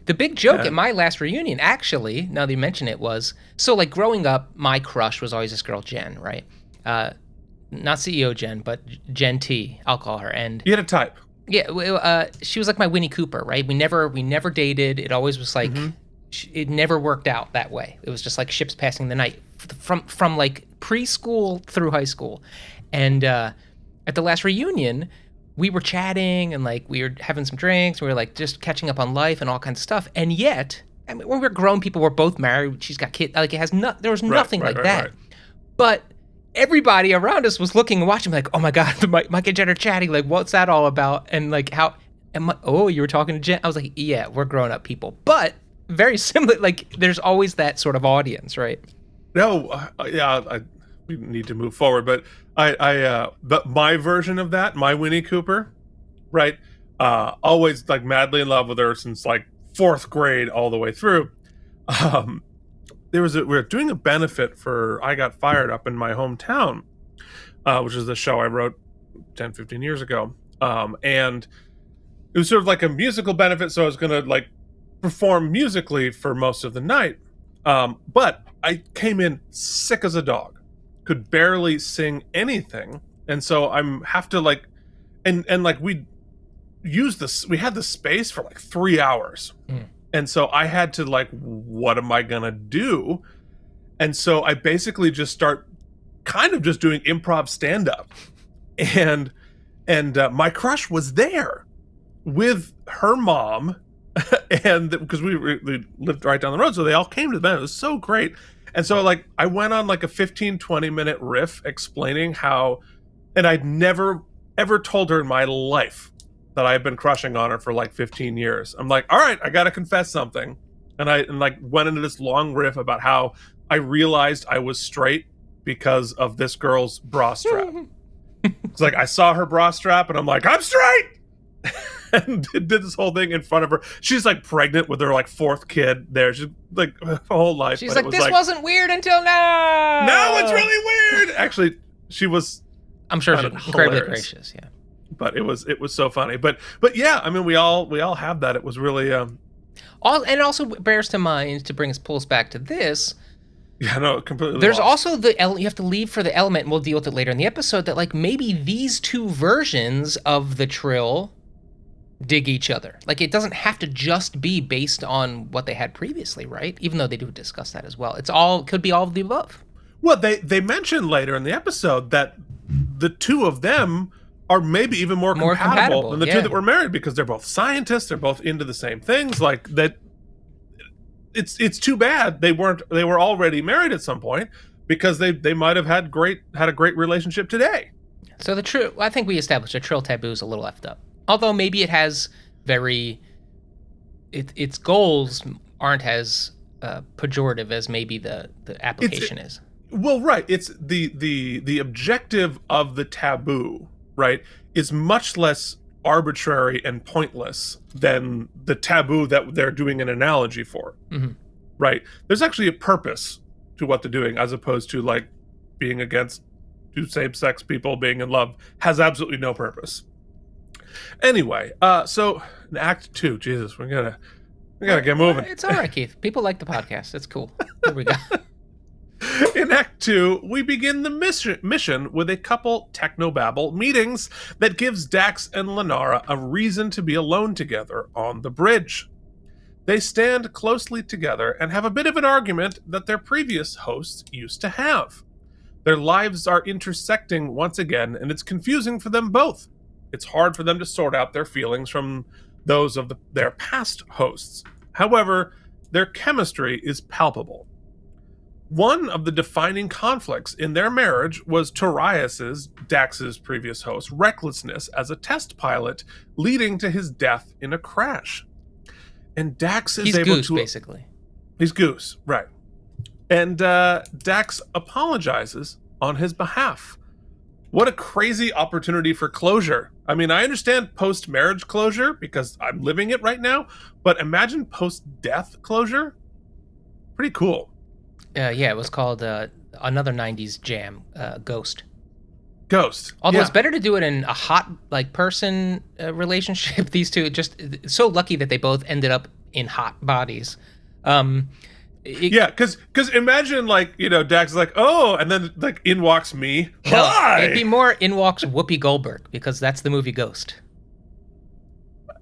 The big joke at my last reunion, actually, now that you mention it, was, so like growing up, my crush was always this girl, Jen, right? Not CEO Jen, but Jen T, I'll call her. And you had a type. Yeah, she was like my Winnie Cooper, right? We never dated. It always was like, it never worked out that way. It was just like ships passing the night from like preschool through high school. And at the last reunion, we were chatting, and like we were having some drinks. We were like just catching up on life and all kinds of stuff. And yet, I mean, when we're grown people, we're both married. She's got kids. Like, there was nothing like that. Right. But everybody around us was looking and watching, like, oh my God, Mike and Jen are chatting. Like, what's that all about? And like, you were talking to Jen? I was like, yeah, we're grown up people. But very similar, like, there's always that sort of audience, right? No, we need to move forward, but but my version of that, my Winnie Cooper, right? Always like madly in love with her since like 4th grade all the way through. We were doing a benefit for I Got Fired up in my hometown, which is the show I wrote 10, 15 years ago. And it was sort of like a musical benefit, so I was going to like perform musically for most of the night. But I came in sick as a dog, could barely sing anything. And so I'm have to like, and like we had the space for like 3 hours. And so I had to like, what am I gonna do? And so I basically just start kind of just doing improv stand-up. And my crush was there with her mom, and because we lived right down the road, so they all came to the band. It was so great. And so like I went on like a 15-20 minute riff explaining how, and I'd never ever told her in my life that I had been crushing on her for like 15 years. I'm like, all right, I got to confess something. And like went into this long riff about how I realized I was straight because of this girl's bra strap. It's like, I saw her bra strap and I'm like, I'm straight. And did this whole thing in front of her. She's like pregnant with her like 4th kid there. She's like her whole life. She's like, this wasn't weird until now. Now it's really weird. Actually, she was, I'm sure, she's incredibly gracious. Yeah. But it was so funny. But yeah, I mean, we all have that. It was really and it also bears to mind, to pull us back to this, Yeah, no, completely. There's lost. also you have to leave for the element, and we'll deal with it later in the episode, that like maybe these two versions of the Trill dig each other. Like it doesn't have to just be based on what they had previously, right? Even though they do discuss that as well. Could be all of the above. Well, they mentioned later in the episode that the two of them are maybe even more compatible than the two that were married, because they're both scientists, they're both into the same things. Like that, it's too bad they were already married at some point, because they might have had a great relationship today. So the Trill, I think we established the Trill taboo is a little effed up. Although maybe it has its goals aren't as pejorative as maybe the application is. Well, right. It's the objective of the taboo, right, is much less arbitrary and pointless than the taboo that they're doing an analogy for. Mm-hmm. Right? There's actually a purpose to what they're doing, as opposed to like being against two same-sex people being in love has absolutely no purpose. Anyway, so in Act 2, Jesus, we gotta get moving. It's all right, Keith. People like the podcast. It's cool. Here we go. In Act 2, we begin the mission with a couple technobabble meetings that gives Dax and Lenara a reason to be alone together on the bridge. They stand closely together and have a bit of an argument that their previous hosts used to have. Their lives are intersecting once again, and it's confusing for them both. It's hard for them to sort out their feelings from those of their past hosts. However, their chemistry is palpable. One of the defining conflicts in their marriage was Torias's, Dax's previous host, recklessness as a test pilot, leading to his death in a crash. And Dax is able Goose, to... basically. He's Goose, right. And Dax apologizes on his behalf. What a crazy opportunity for closure. I mean, I understand post-marriage closure because I'm living it right now, but imagine post-death closure. Pretty cool. Yeah, it was called another 90s jam, Ghost. Ghost. Although it's better to do it in a hot person relationship. These two just so lucky that they both ended up in hot bodies. Because imagine Dax is like, oh, and then like in walks me. Hi! It'd be more in walks Whoopi Goldberg, because that's the movie Ghost.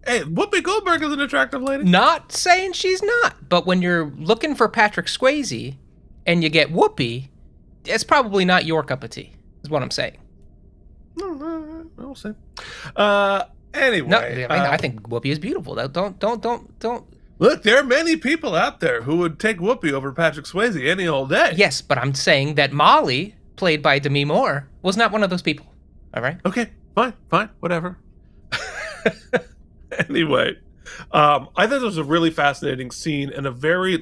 Hey, Whoopi Goldberg is an attractive lady. Not saying she's not, but when you're looking for Patrick Swayze and you get Whoopi, it's probably not your cup of tea, is what I'm saying. We'll see. Anyway, no, I think Whoopi is beautiful. Don't. Look, there are many people out there who would take Whoopi over Patrick Swayze any old day. Yes, but I'm saying that Molly, played by Demi Moore, was not one of those people. All right? Okay, fine, whatever. Anyway, I thought it was a really fascinating scene and a very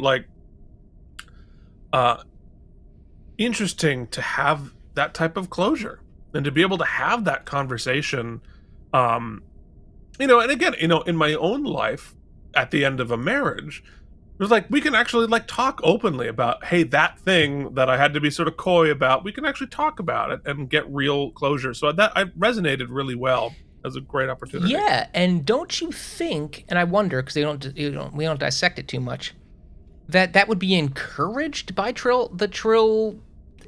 interesting to have that type of closure and to be able to have that conversation. And again, in my own life, at the end of a marriage, it was like we can actually talk openly about, hey, that thing that I had to be sort of coy about, we can actually talk about it and get real closure. So that I resonated really well as a great opportunity. Yeah, and don't you think? And I wonder, because we don't dissect it too much, that would be encouraged by the Trill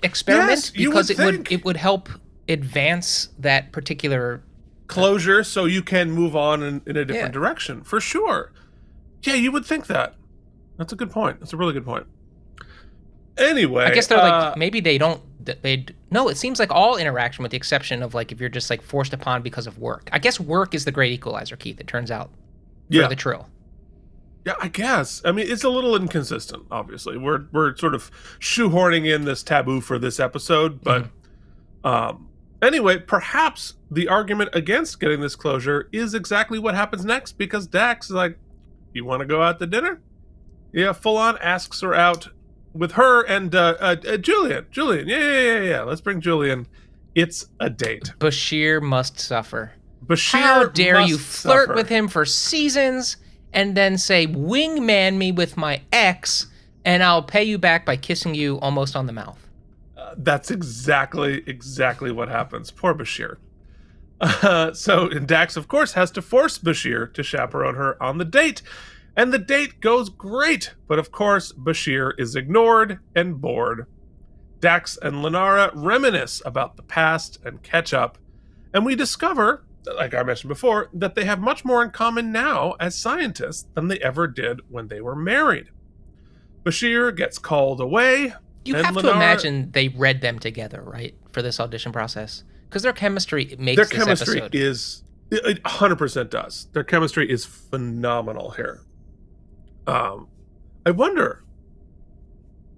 experiment, yes, because it would help advance that particular closure, so you can move on in a different direction, for sure. Yeah, you would think that. That's a good point. That's a really good point. Anyway, I guess they're maybe they don't. No, it seems like all interaction, with the exception of if you're just forced upon because of work. I guess work is the great equalizer, Keith. It turns out for the Trill. Yeah, I guess. I mean, it's a little inconsistent. Obviously, we're sort of shoehorning in this taboo for this episode, but anyway, perhaps the argument against getting this closure is exactly what happens next, because Dax is like, "You want to go out to dinner?" Yeah, full on asks her out with her and Julian. Yeah. Let's bring Julian. It's a date. Bashir must suffer. How dare you flirt with him for seasons and then say, wingman me with my ex, and I'll pay you back by kissing you almost on the mouth. That's exactly what happens. Poor Bashir. So Dax, of course, has to force Bashir to chaperone her on the date. And the date goes great, but of course, Bashir is ignored and bored. Dax and Lenara reminisce about the past and catch up, and we discover, like I mentioned before, that they have much more in common now as scientists than they ever did when they were married. Bashir gets called away. You have to imagine they read them together, right, for this audition process? Because their chemistry makes this episode. Their chemistry is, it 100% does. Their chemistry is phenomenal here. I wonder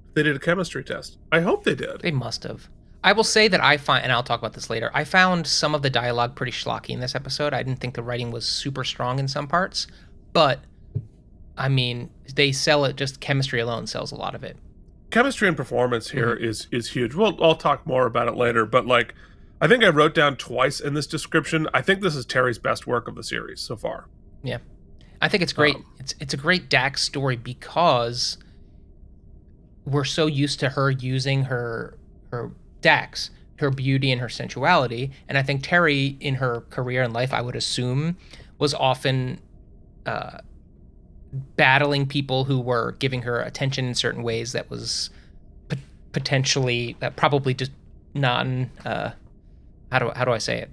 if they did a chemistry test. I hope they did. They must have. I will say that I find, and I'll talk about this later, I found some of the dialogue pretty schlocky in this episode. I didn't think the writing was super strong in some parts, but, I mean, they sell it, just chemistry alone sells a lot of it. Chemistry and performance here is huge. I'll talk more about it later, but like, I think I wrote down twice in this description, I think this is Terry's best work of the series so far. Yeah. I think it's great. It's a great Dax story because we're so used to her using her Dax, her beauty and her sensuality, and I think Terry in her career and life, I would assume, was often battling people who were giving her attention in certain ways that was potentially probably just non how do I say it?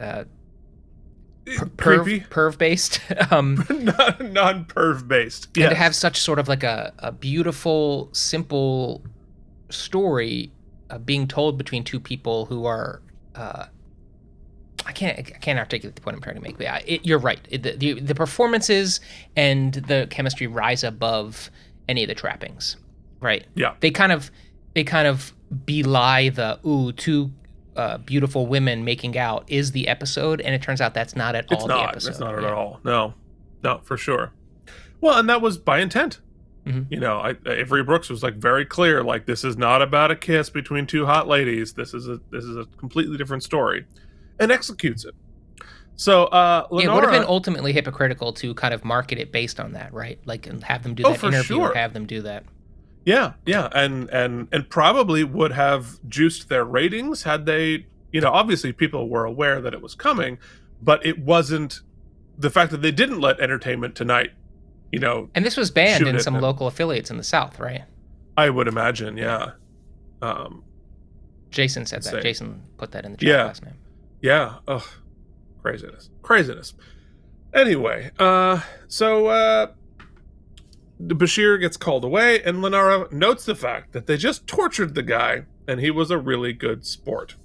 Perv based. Non-perv based. Yes. And to have such sort of like a beautiful, simple story being told between two people who are I can't articulate the point I'm trying to make. But you're right. The performances and the chemistry rise above any of the trappings, right? Yeah. They kind of belie the two beautiful women making out is the episode, and it turns out that's not at all the episode. It's not at all. No, for sure. Well, and that was by intent. Mm-hmm. You know, Avery Brooks was like very clear, like this is not about a kiss between two hot ladies. This is a completely different story, and executes it. So, Lenara, it would have been ultimately hypocritical to kind of market it based on that, right? Like, and have them do that interview or have them do that. Yeah, and probably would have juiced their ratings had they, you know, obviously people were aware that it was coming, but it wasn't the fact that they didn't let Entertainment Tonight, you know. And this was banned in some local affiliates in the South, right? I would imagine, yeah. Jason said that. Jason put that in the chat last night. Yeah. Ugh. Craziness. Anyway, so Bashir gets called away, and Lenara notes the fact that they just tortured the guy, and he was a really good sport.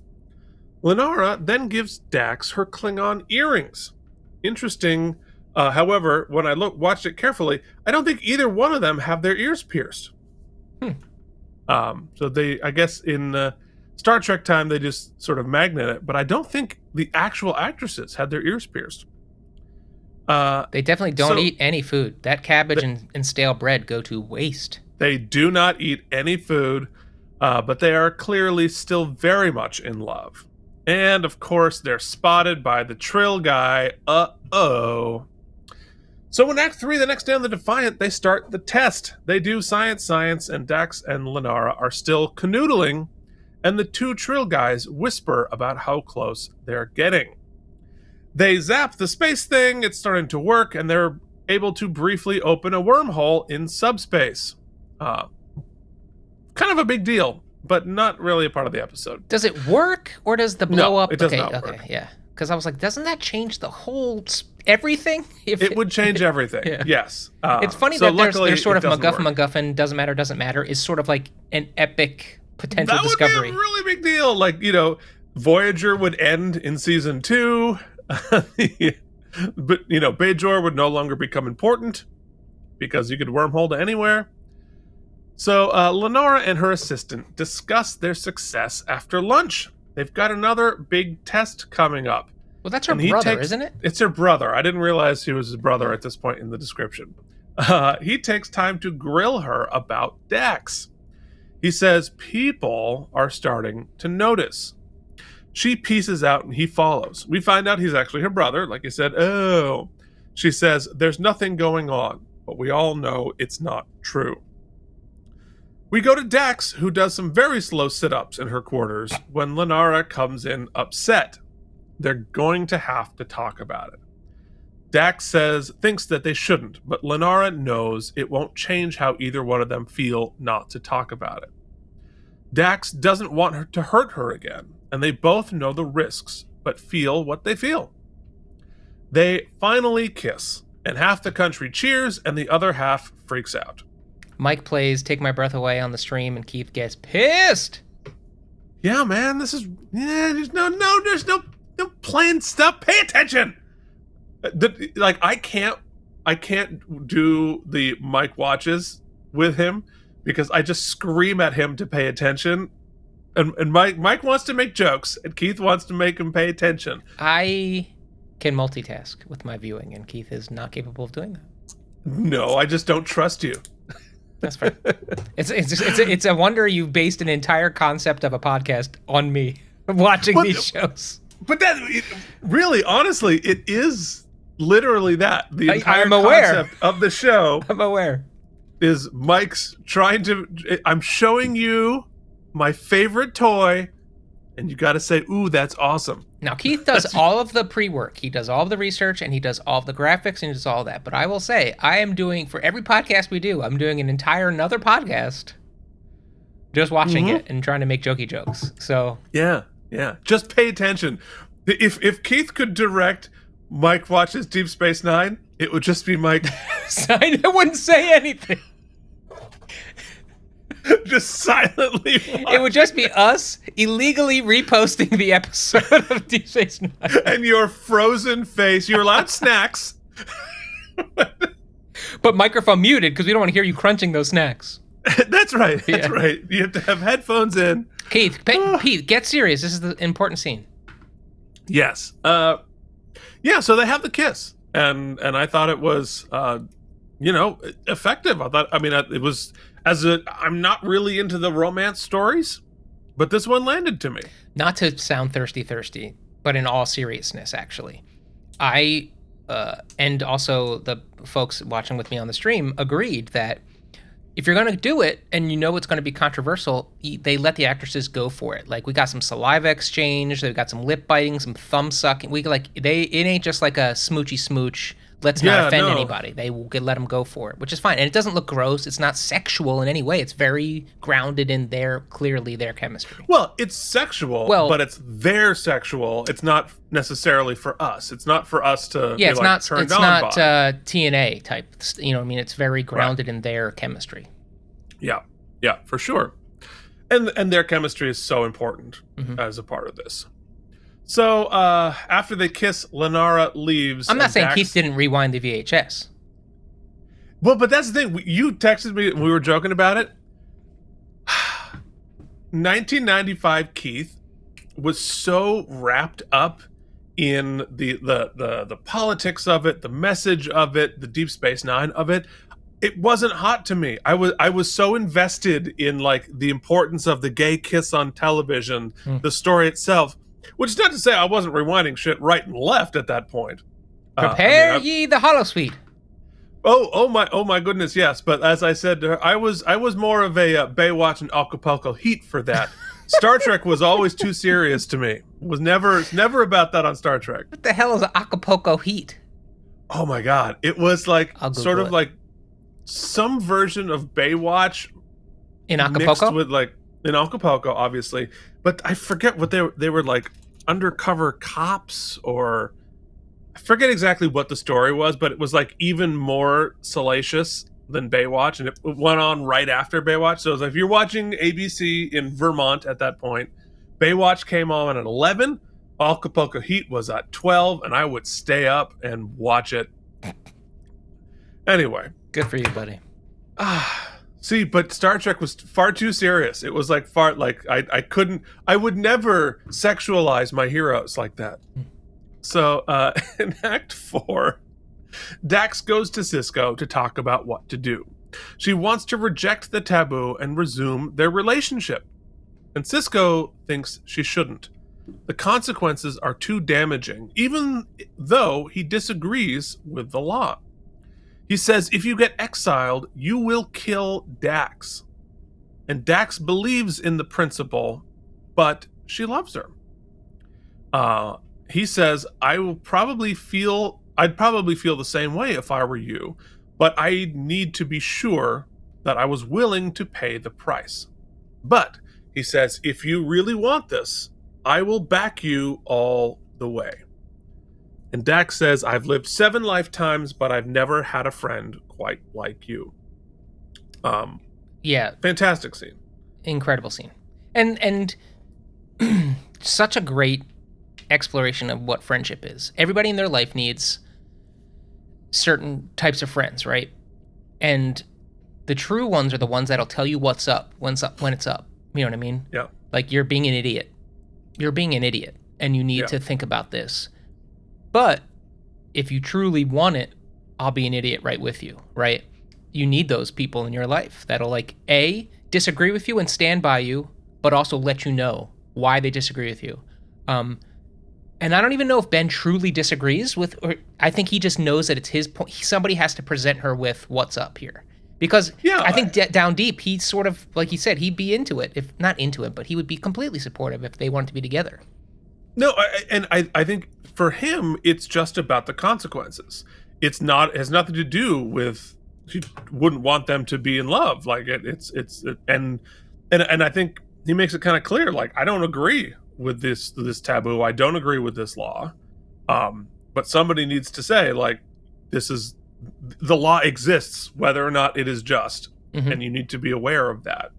Lenara then gives Dax her Klingon earrings. Interesting. However, when I watched it carefully, I don't think either one of them have their ears pierced. So they, I guess in Star Trek time, they just sort of magnet it, but I don't think the actual actresses had their ears pierced. They definitely don't eat any food. That cabbage and stale bread go to waste. They do not eat any food, but they are clearly still very much in love. And, of course, they're spotted by the Trill guy. Uh-oh. So in Act 3, the next day on the Defiant, they start the test. They do science, and Dax and Lenara are still canoodling, and the two Trill guys whisper about how close they're getting. They zap the space thing, it's starting to work, and they're able to briefly open a wormhole in subspace. Kind of a big deal, but not really a part of the episode. Does it work, or does the blow up? It does not work. Okay, yeah. Because I was like, doesn't that change the whole everything? It would change everything, yes. It's funny that there's sort of MacGuffin, doesn't matter, is sort of like an epic potential discovery. That would be a really big deal. Like, you know, Voyager would end in season 2. But, you know, Bajor would no longer become important because you could wormhole to anywhere. So Lenara and her assistant discuss their success after lunch. They've got another big test coming up. Well, that's her brother, isn't it? It's her brother. I didn't realize he was his brother at this point in the description. He takes time to grill her about Dax. He says people are starting to notice. She pieces out and he follows. We find out he's actually her brother. Like I said, oh. She says, there's nothing going on, but we all know it's not true. We go to Dax, who does some very slow sit-ups in her quarters when Lenara comes in upset. They're going to have to talk about it. Dax thinks that they shouldn't, but Lenara knows it won't change how either one of them feel not to talk about it. Dax doesn't want her to hurt her again, and they both know the risks, but feel what they feel. They finally kiss, and half the country cheers, and the other half freaks out. Mike plays Take My Breath Away on the stream, and Keith gets pissed. Yeah, man, there's no plain stuff. Pay attention. I can't do the Mike watches with him because I just scream at him to pay attention. And Mike wants to make jokes, and Keith wants to make him pay attention. I can multitask with my viewing, and Keith is not capable of doing that. No, I just don't trust you. That's fair. It's a wonder you based an entire concept of a podcast on me watching these shows. But really, honestly, it is literally that. The entire concept of the show. I'm aware. Is Mike's trying to... I'm showing you my favorite toy, and you got to say, ooh, that's awesome. Now, Keith does all of the pre-work. He does all of the research, and he does all of the graphics, and he does all that. But I will say, I am doing, for every podcast we do, I'm doing another podcast, just watching it and trying to make jokey jokes. So yeah. Just pay attention. If Keith could direct Mike watches Deep Space Nine, it would just be Mike. I wouldn't say anything. Just silently watching. It would just be us illegally reposting the episode of Deep Space Nine. And your frozen face. You're allowed snacks. But microphone muted because we don't want to hear you crunching those snacks. That's right. That's right. You have to have headphones in. Keith, Pete, get serious. This is the important scene. Yes. Yeah, so they have the kiss. And I thought it was, effective. It was... I'm not really into the romance stories, but this one landed to me. Not to sound thirsty, but in all seriousness, actually. I, and also the folks watching with me on the stream, agreed that if you're going to do it and you know it's going to be controversial, they let the actresses go for it. Like, we got some saliva exchange, they've got some lip biting, some thumb sucking. It ain't just like a smoochy smooch. Let's not offend anybody. They will let them go for it, which is fine. And it doesn't look gross. It's not sexual in any way. It's very grounded in clearly their chemistry. Well, it's sexual, but it's their sexual. It's not necessarily for us. It's not for us to be turned on by. It's not TNA type. You know what I mean? It's very grounded in their chemistry. Yeah, for sure. And their chemistry is so important as a part of this. So, after they kiss, Lenara leaves. I'm not saying Keith didn't rewind the VHS. Well, but that's the thing. You texted me, we were joking about it. 1995 Keith was so wrapped up in the politics of it, the message of it, the Deep Space Nine of it. It wasn't hot to me. I was so invested in like the importance of the gay kiss on television, the story itself. Which is not to say I wasn't rewinding shit right and left at that point. Prepare ye the holosuite. Oh my goodness, yes. But as I said to her, I was more of a Baywatch and Acapulco Heat for that. Star Trek was always too serious to me. It was never about that on Star Trek. What the hell is Acapulco Heat? Oh my god, it was like sort of like some version of Baywatch in Acapulco mixed with like in Acapulco, obviously. But I forget what they were like, undercover cops, or I forget exactly what the story was, but it was like even more salacious than Baywatch, and it went on right after Baywatch. So it was like, if you're watching ABC in Vermont at that point, Baywatch came on at 11, Acapulco Heat was at 12, and I would stay up and watch it. Anyway. Good for you, buddy. See, but Star Trek was far too serious. It was like I would never sexualize my heroes like that. So in Act 4, Dax goes to Sisko to talk about what to do. She wants to reject the taboo and resume their relationship. And Sisko thinks she shouldn't. The consequences are too damaging, even though he disagrees with the law. He says, if you get exiled, you will kill Dax. And Dax believes in the principle, but she loves her. He says, I will probably feel I'd probably feel the same way if I were you, but I need to be sure that I was willing to pay the price. But, he says, if you really want this, I will back you all the way. And Dax says, I've lived 7 lifetimes, but I've never had a friend quite like you. Yeah. Fantastic scene. Incredible scene. And such a great exploration of what friendship is. Everybody in their life needs certain types of friends, right? And the true ones are the ones that'll tell you what's up when it's up. You know what I mean? Yeah. Like, you're being an idiot. You're being an idiot, and you need to think about this. But if you truly want it, I'll be an idiot right with you, right? You need those people in your life that'll, like, A, disagree with you and stand by you, but also let you know why they disagree with you. And I don't even know if Ben truly disagrees with, or I think he just knows that it's his point. Somebody has to present her with what's up here. Because I think down deep, he sort of, like he said, he'd be into it. If not into it, but he would be completely supportive if they wanted to be together. No, I think for him, it's just about the consequences. It has nothing to do with, he wouldn't want them to be in love. Like, and I think he makes it kind of clear, like, I don't agree with this taboo. I don't agree with this law. But somebody needs to say, like, the law exists, whether or not it is just, and you need to be aware of that.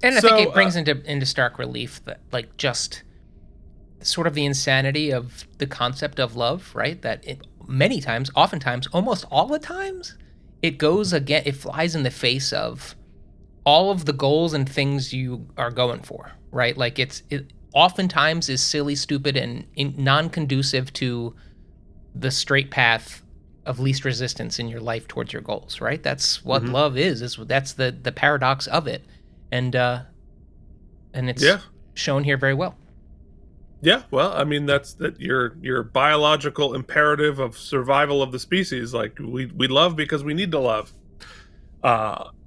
And I think it brings into stark relief that, like, just sort of the insanity of the concept of love, right? That many times, oftentimes, almost all the times, it flies in the face of all of the goals and things you are going for, right? Like, it oftentimes is silly, stupid, and non-conducive to the straight path of least resistance in your life towards your goals, right? That's what love is. That's the paradox of it, and it's shown here very well. Yeah, well, I mean, that's your biological imperative of survival of the species. Like, we love because we need to love.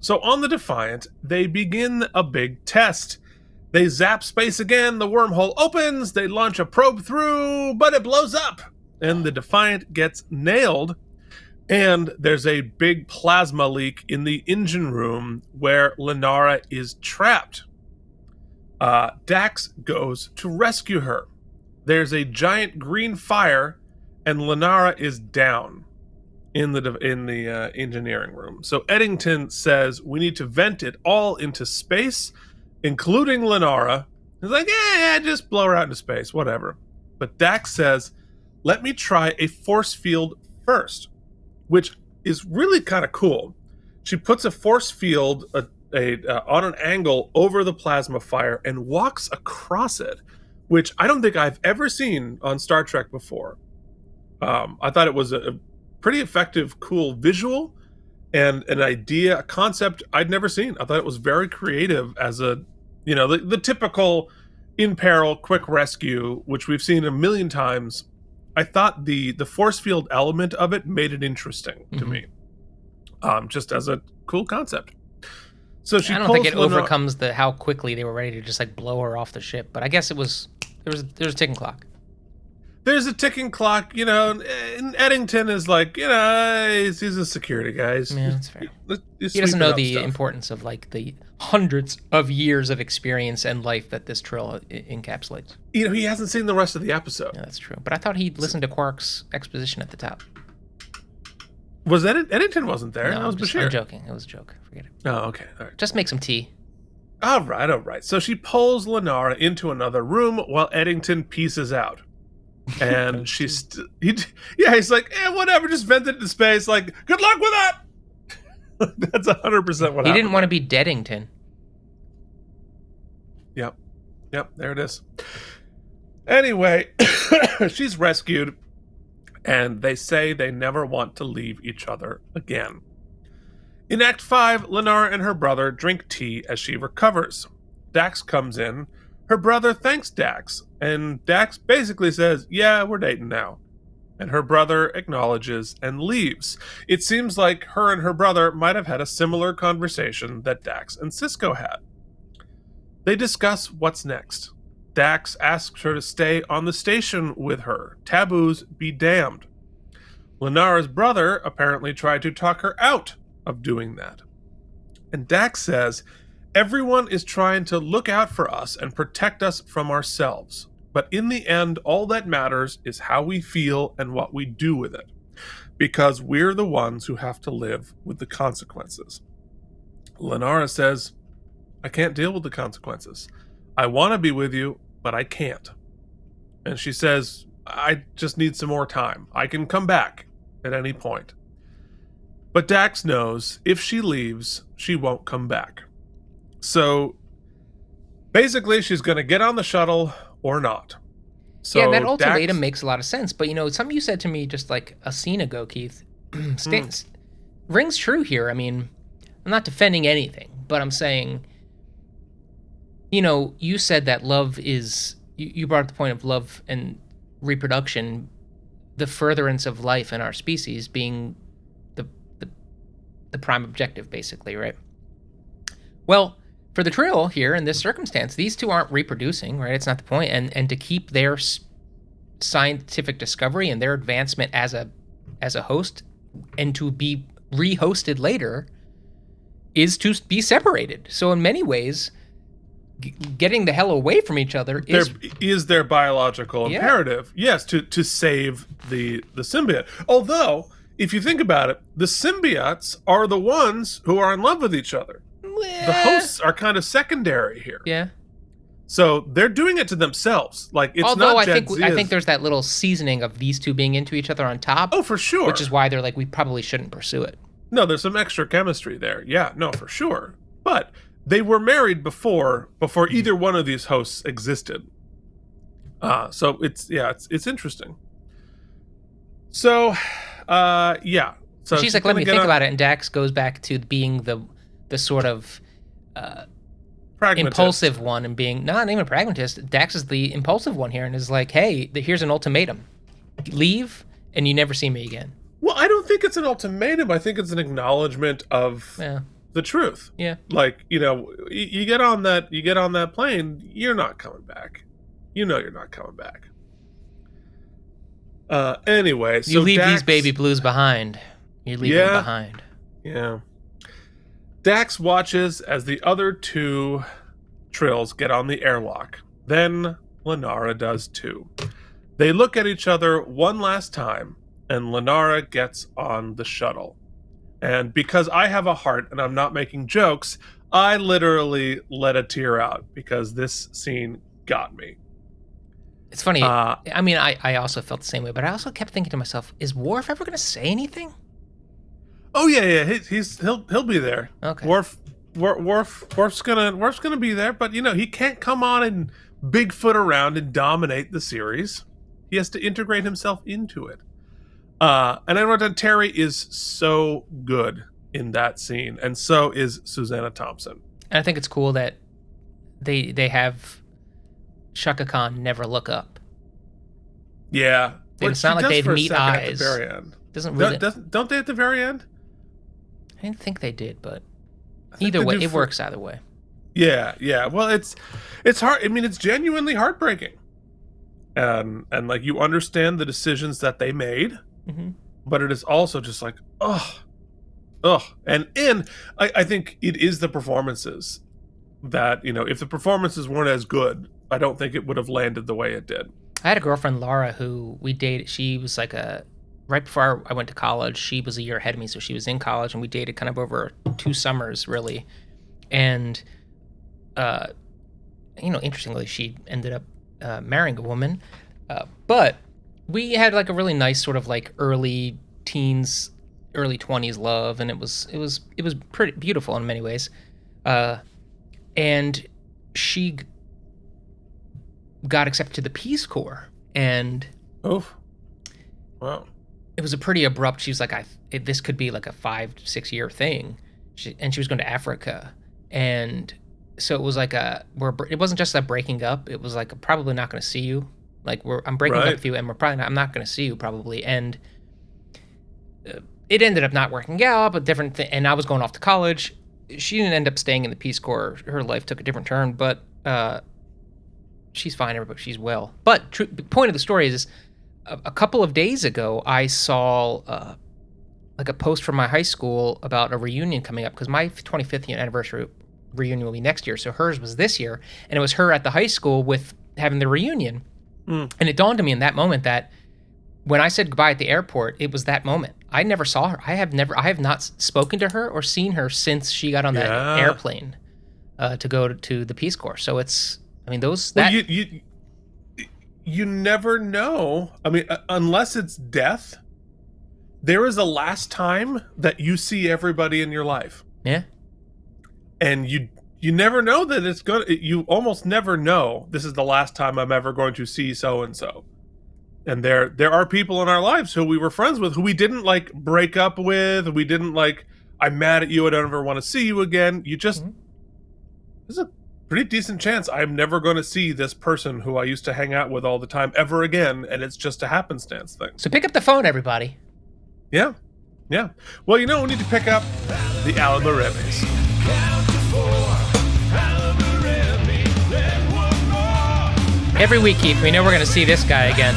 So on the Defiant, they begin a big test. They zap space again, the wormhole opens, they launch a probe through, but it blows up, and the Defiant gets nailed. And there's a big plasma leak in the engine room where Lenara is trapped. Dax goes to rescue her. There's a giant green fire, and Lenara is down in the engineering room. So Eddington says we need to vent it all into space, including Lenara. He's like, yeah, just blow her out into space, whatever. But Dax says, let me try a force field first, which is really kind of cool. She puts a force field on an angle over the plasma fire and walks across it, which I don't think I've ever seen on Star Trek before. I thought it was a pretty effective, cool visual and an idea, a concept I'd never seen. I thought it was very creative as the typical in peril, quick rescue, which we've seen a million times. I thought the force field element of it made it interesting to me, just as a cool concept. So I don't think it overcomes how quickly they were ready to just, like, blow her off the ship. But I guess there was a ticking clock. There's a ticking clock, and Eddington is like, he's a security guy. Yeah, that's fair. He doesn't know the importance of, like, the hundreds of years of experience and life that this Trill encapsulates. He hasn't seen the rest of the episode. Yeah, that's true. But I thought he'd listened to Quark's exposition at the top. Was Eddington wasn't there? No, that was Bashir. I'm joking. It was a joke. Forget it. Oh, okay. All right. Just make some tea. All right. So she pulls Lenara into another room while Eddington pieces out. And he's like, whatever, just vent it into space. Like, good luck with that. That's 100% what happened. He didn't want to be Deadington. Yep, there it is. Anyway, she's rescued, and they say they never want to leave each other again. In Act 5, Lenara and her brother drink tea as she recovers. Dax comes in. Her brother thanks Dax, and Dax basically says, yeah, we're dating now. And her brother acknowledges and leaves. It seems like her and her brother might have had a similar conversation that Dax and Sisko had. They discuss what's next. Dax asks her to stay on the station with her. Taboos be damned. Lenara's brother apparently tried to talk her out of doing that. And Dax says, everyone is trying to look out for us and protect us from ourselves. But in the end, all that matters is how we feel and what we do with it. Because we're the ones who have to live with the consequences. Lenara says, I can't deal with the consequences. I want to be with you, but I can't. And she says, I just need some more time. I can come back at any point. But Dax knows if she leaves, she won't come back. So basically, she's going to get on the shuttle or not. So yeah, that ultimatum makes a lot of sense. But, something you said to me just like a scene ago, Keith, rings true here. I mean, I'm not defending anything, but I'm saying, you said that love is, you brought up the point of love and reproduction, the furtherance of life in our species being the prime objective, basically, right? Well, for the Trill here in this circumstance, these two aren't reproducing, right? It's not the point. And to keep their scientific discovery and their advancement as a host and to be rehosted later is to be separated. So in many ways, getting the hell away from each other is their biological imperative. Yes, to save the symbiote. Although, if you think about it, the symbiotes are the ones who are in love with each other. The hosts are kind of secondary here. Yeah. So they're doing it to themselves. Like, it's Although not I think there's that little seasoning of these two being into each other on top. Oh, for sure. Which is why they're like, we probably shouldn't pursue it. No, there's some extra chemistry there. Yeah, no, for sure. But they were married before either one of these hosts existed. So it's interesting. So, yeah. So she's like, let me think about it, and Dax goes back to being the sort of impulsive one and being not even a pragmatist. Dax is the impulsive one here and is like, hey, here's an ultimatum. Leave and you never see me again. Well, I don't think it's an ultimatum. I think it's an acknowledgement of the truth. Yeah. Like, you get on that plane, you're not coming back. You're not coming back. Anyway, so you leave these baby blues behind. You leave them behind. Yeah. Dax watches as the other two Trills get on the airlock. Then Lenara does too. They look at each other one last time, and Lenara gets on the shuttle. And because I have a heart and I'm not making jokes, I literally let a tear out because this scene got me. It's funny. I mean, I also felt the same way, but I also kept thinking to myself, is Worf ever going to say anything? Oh yeah. He'll be there. Okay. Worf's gonna be there, but he can't come on and Bigfoot around and dominate the series. He has to integrate himself into it. And I wrote down Terry is so good in that scene, and so is Susanna Thompson. And I think it's cool that they have Shaka Khan never look up. Yeah, it's not like they meet eyes. At the very end. Doesn't really? Don't they at the very end? I didn't think they did, but either way, it works either way. Yeah. Well, it's hard. I mean, it's genuinely heartbreaking. And like, you understand the decisions that they made, but it is also just like, ugh. And I think it is the performances that, if the performances weren't as good, I don't think it would have landed the way it did. I had a girlfriend, Laura, who we dated. She was like right before I went to college, she was a year ahead of me, so she was in college, and we dated kind of over 2 summers, really. And, interestingly, she ended up marrying a woman. But we had like a really nice sort of like early teens, early 20s love, and it was pretty beautiful in many ways. And she got accepted to the Peace Corps, and wow. It was a pretty abrupt. She was like, this could be like a 5-6 year thing, and she was going to Africa, and so it was like it wasn't just a breaking up. It was like, probably not going to see you. Like, I'm breaking up with you, and I'm not going to see you probably. And it ended up not working out, but different thing. And I was going off to college. She didn't end up staying in the Peace Corps. Her life took a different turn, but she's fine. Everybody, she's well. But the point of the story is, a couple of days ago, I saw like a post from my high school about a reunion coming up, because my 25th anniversary reunion will be next year, so hers was this year, and it was her at the high school with having the reunion. And it dawned on me in that moment that when I said goodbye at the airport, it was that moment. I never saw her. I have not spoken to her or seen her since she got on that airplane to go to the Peace Corps. So it's, I mean, you never know. I mean, unless it's death, there is a last time that you see everybody in your life. Yeah. And you never know that it's going to, you almost never know this is the last time I'm ever going to see so-and-so. And there are people in our lives who we were friends with, who we didn't like break up with. We didn't like, I'm mad at you, I don't ever want to see you again. You just, there's a pretty decent chance I'm never going to see this person who I used to hang out with all the time ever again. And it's just a happenstance thing. So pick up the phone, everybody. Yeah. Yeah. Well, we need to pick up the AlamarEmmys. Every week, Keith, we know we're going to see this guy again.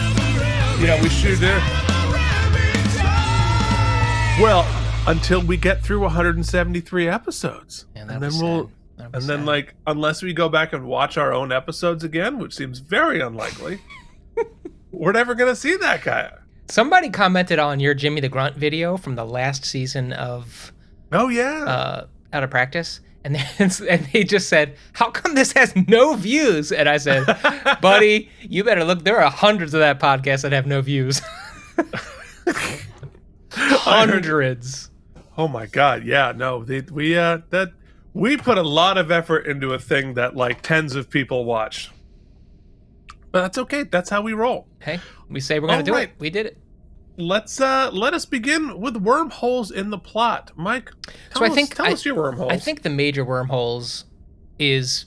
Yeah, we sure do. Well, until we get through 173 episodes. And then like, unless we go back and watch our own episodes again, which seems very unlikely, we're never going to see that guy. Somebody commented on your Jimmy the Grunt video from the last season of Out of Practice, and they just said, how come this has no views? And I said, buddy, you better look. There are hundreds of that podcast that have no views. Hundreds. Oh my God. Yeah, no, we put a lot of effort into a thing that like tens of people watch. But that's okay. That's how we roll. Hey, we say we're going to do it. We did it. Let us begin with wormholes in the plot. Mike, tell us your wormholes. I think the major wormholes is,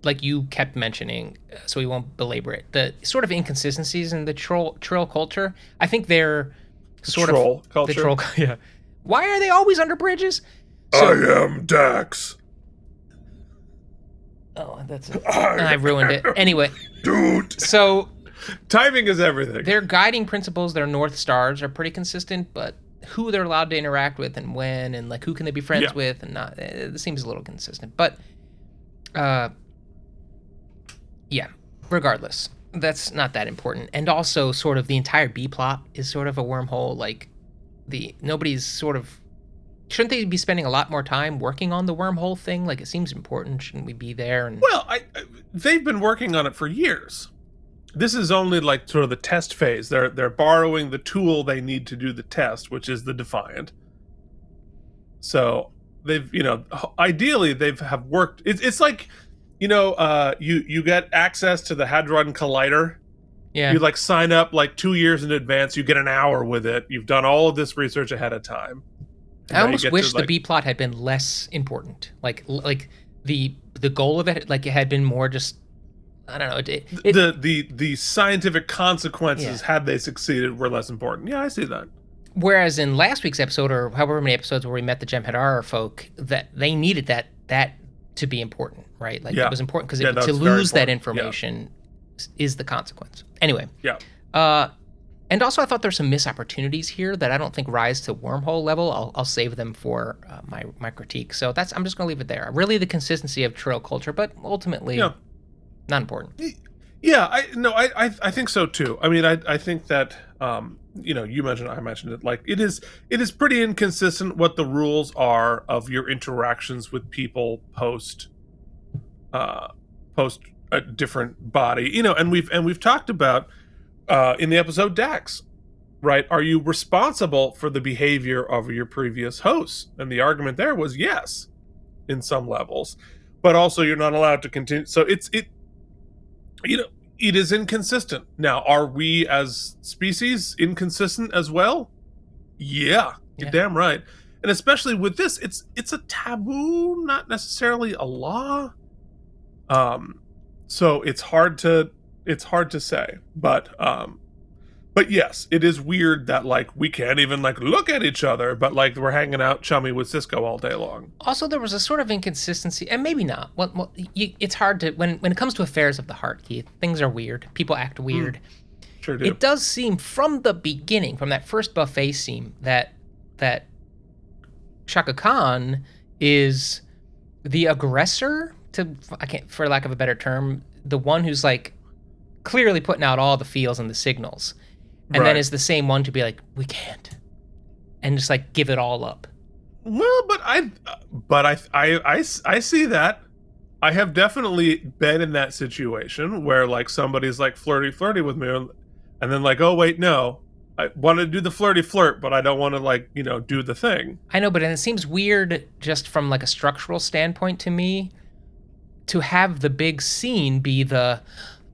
like you kept mentioning, so we won't belabor it, the sort of inconsistencies in the Trill culture. I think they're sort of culture. The troll, yeah. Why are they always under bridges? I am Dax. Oh, that's it. I ruined it. Anyway, dude. So timing is everything. Their guiding principles, their North Stars, are pretty consistent, but who they're allowed to interact with and when, and like who can they be friends with and not, it seems a little consistent. But, regardless, that's not that important. And also, sort of the entire B plot is sort of a wormhole. Like, nobody's sort of, shouldn't they be spending a lot more time working on the wormhole thing? Like, it seems important. Shouldn't we be there? And well, they've been working on it for years. This is only like sort of the test phase. They're borrowing the tool they need to do the test, which is the Defiant. So they've, ideally they've have worked. It's like, you get access to the Hadron Collider. Yeah. You like sign up like 2 years in advance. You get an hour with it. You've done all of this research ahead of time. I almost wish the B plot had been less important. Like the goal of it, like it had been more just, I don't know. The scientific consequences, had they succeeded, were less important. Yeah, I see that. Whereas in last week's episode, or however many episodes where we met the Jem'Hadar folk, that they needed that to be important, right? Like it was important because to lose that information is the consequence. Anyway. Yeah. And also, I thought there's some missed opportunities here that I don't think rise to wormhole level. I'll save them for my critique. So I'm just going to leave it there. Really, the consistency of Trill culture, but ultimately, not important. Yeah, I think so too. I mean, I think that you mentioned, I mentioned it. Like it is pretty inconsistent what the rules are of your interactions with people post a different body. And we've talked about. In the episode Dax, right? Are you responsible for the behavior of your previous hosts? And the argument there was yes, in some levels, but also you're not allowed to continue. So it is inconsistent. Now, are we as species inconsistent as well? Yeah, you're damn right. And especially with this, it's a taboo, not necessarily a law. So it's hard to say, but yes, it is weird that like we can't even like look at each other, but like we're hanging out chummy with Cisco all day long. Also, there was a sort of inconsistency, and maybe not. It's hard to when it comes to affairs of the heart, Keith. Things are weird. People act weird. Sure do. It does seem from the beginning, from that first buffet scene, that Shaka Khan is the aggressor, for lack of a better term, the one who's like clearly putting out all the feels and the signals, and then is the same one to be like, we can't, and just like give it all up. Well, but I see that. I have definitely been in that situation where like somebody's like flirty with me, and then like, oh wait, no, I want to do the flirty flirt, but I don't want to like, do the thing. I know, but it seems weird just from like a structural standpoint to me to have the big scene be the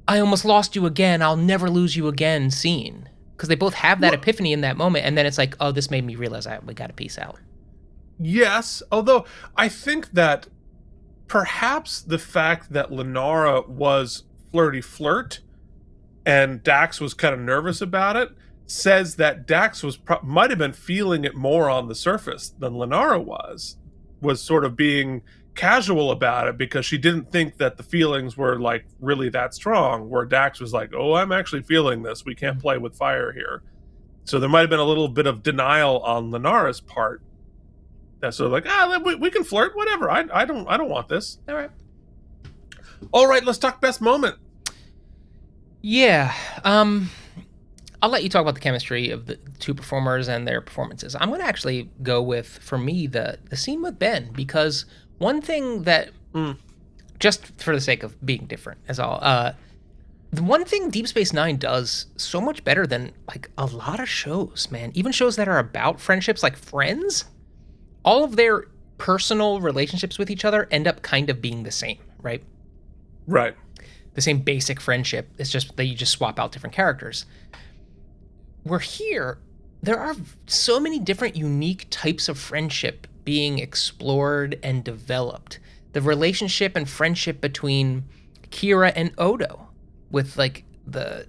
I almost lost you again, I'll never lose you again scene. Because they both have that epiphany in that moment, and then it's like, oh, this made me realize we got to peace out. Yes, although I think that perhaps the fact that Lenara was flirty flirt and Dax was kind of nervous about it says that Dax might have been feeling it more on the surface than Lenara was sort of being casual about it because she didn't think that the feelings were like really that strong, where Dax was like, oh, I'm actually feeling this, we can't play with fire here. So there might have been a little bit of denial on Lenara's part. That's sort of like, we can flirt, whatever. I don't want this. All right, let's talk best moment. Yeah. I'll let you talk about the chemistry of the two performers and their performances. I'm going to actually go with, for me, the scene with Ben, because one thing that, just for the sake of being different as all, the one thing Deep Space Nine does so much better than like a lot of shows, man, even shows that are about friendships, like Friends, all of their personal relationships with each other end up kind of being the same, right? Right. The same basic friendship. It's just that you just swap out different characters. We're here, there are so many different unique types of friendship being explored and developed. The relationship and friendship between Kira and Odo, with like the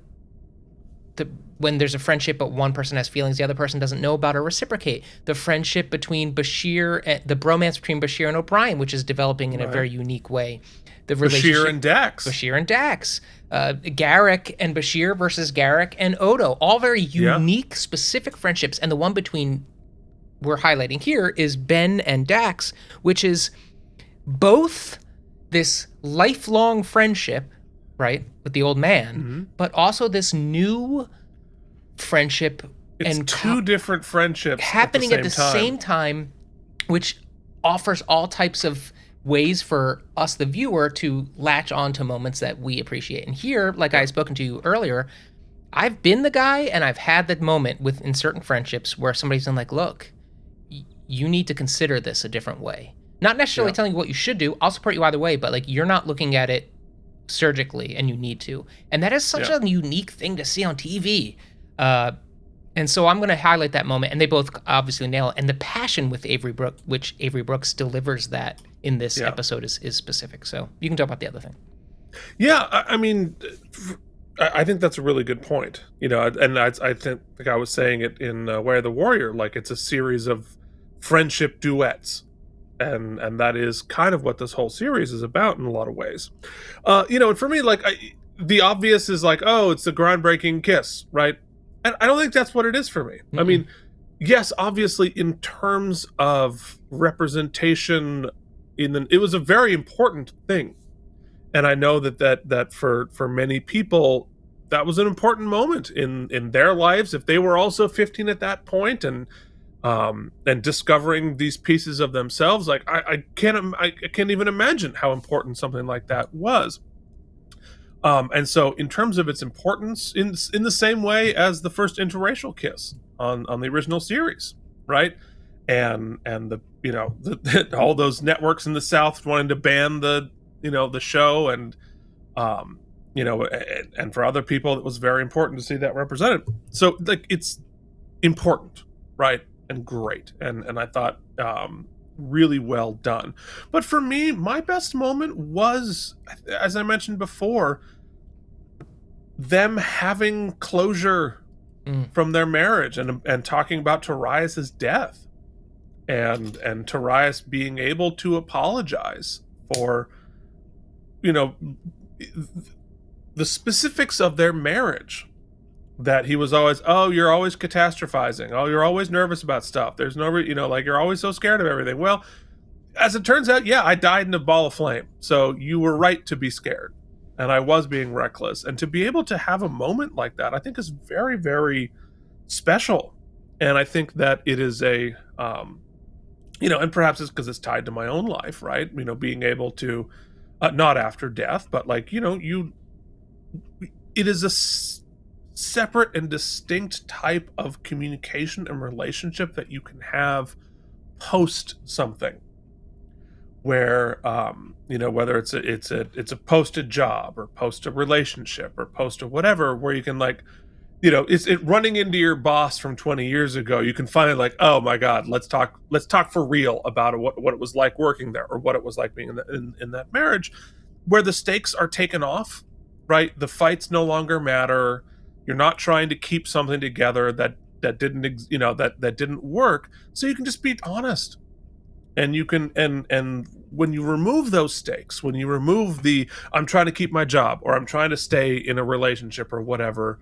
when there's a friendship but one person has feelings the other person doesn't know about or reciprocate. The friendship between Bashir and the bromance between Bashir and O'Brien, which is developing in a very unique way. The relationship Bashir and Dax. Garrick and Bashir versus Garrick and Odo, all very unique, specific friendships. And the one between we're highlighting here is Ben and Dax, which is both this lifelong friendship, right, with the old man, but also this new friendship. It's and two different friendships happening at the same time, which offers all types of ways for us, the viewer, to latch on to moments that we appreciate. And here, like I had spoken to you earlier, I've been the guy and I've had that moment in certain friendships where somebody's been like, look, you need to consider this a different way. Not necessarily telling you what you should do. I'll support you either way, but like you're not looking at it surgically and you need to. And that is such a unique thing to see on TV. And so I'm going to highlight that moment, and they both obviously nail it. And the passion with Avery Brooks, which Avery Brooks delivers that in this episode is specific. So you can talk about the other thing. Yeah, I mean, I think that's a really good point. And I think like I was saying it in Way of the Warrior, like it's a series of friendship duets. And that is kind of what this whole series is about in a lot of ways. And for me, like the obvious is like, oh, it's the groundbreaking kiss, right? And I don't think that's what it is for me. I mean, yes, obviously, in terms of representation, it was a very important thing, and I know that for many people, that was an important moment in their lives. If they were also 15 at that point, and discovering these pieces of themselves, like I can't even imagine how important something like that was. And so in terms of its importance, in the same way as the first interracial kiss on the original series, right? And all those networks in the South wanting to ban the show, and and for other people it was very important to see that represented. So like it's important, right? And great. And I thought really well done. But for me, my best moment was, as I mentioned before, them having closure from their marriage and talking about Tarius's death and Tarius being able to apologize for the specifics of their marriage that he was always, oh, you're always catastrophizing. Oh, you're always nervous about stuff. There's no, like you're always so scared of everything. Well, as it turns out, yeah, I died in a ball of flame. So you were right to be scared. And I was being reckless. And to be able to have a moment like that, I think is very, very special. And I think that it is a, and perhaps it's because it's tied to my own life, right? Being able to, not after death, but like, it is a separate and distinct type of communication and relationship that you can have post something. Where whether it's a posted job or post a relationship or post a whatever, where you can like, it's running into your boss from 20 years ago, you can finally like, oh my god, let's talk for real about it, what it was like working there, or what it was like being in that marriage, where the stakes are taken off, right? The fights no longer matter. You're not trying to keep something together that didn't that didn't work, so you can just be honest. And you can, and when you remove those stakes, when you remove the I'm trying to keep my job, or I'm trying to stay in a relationship or whatever,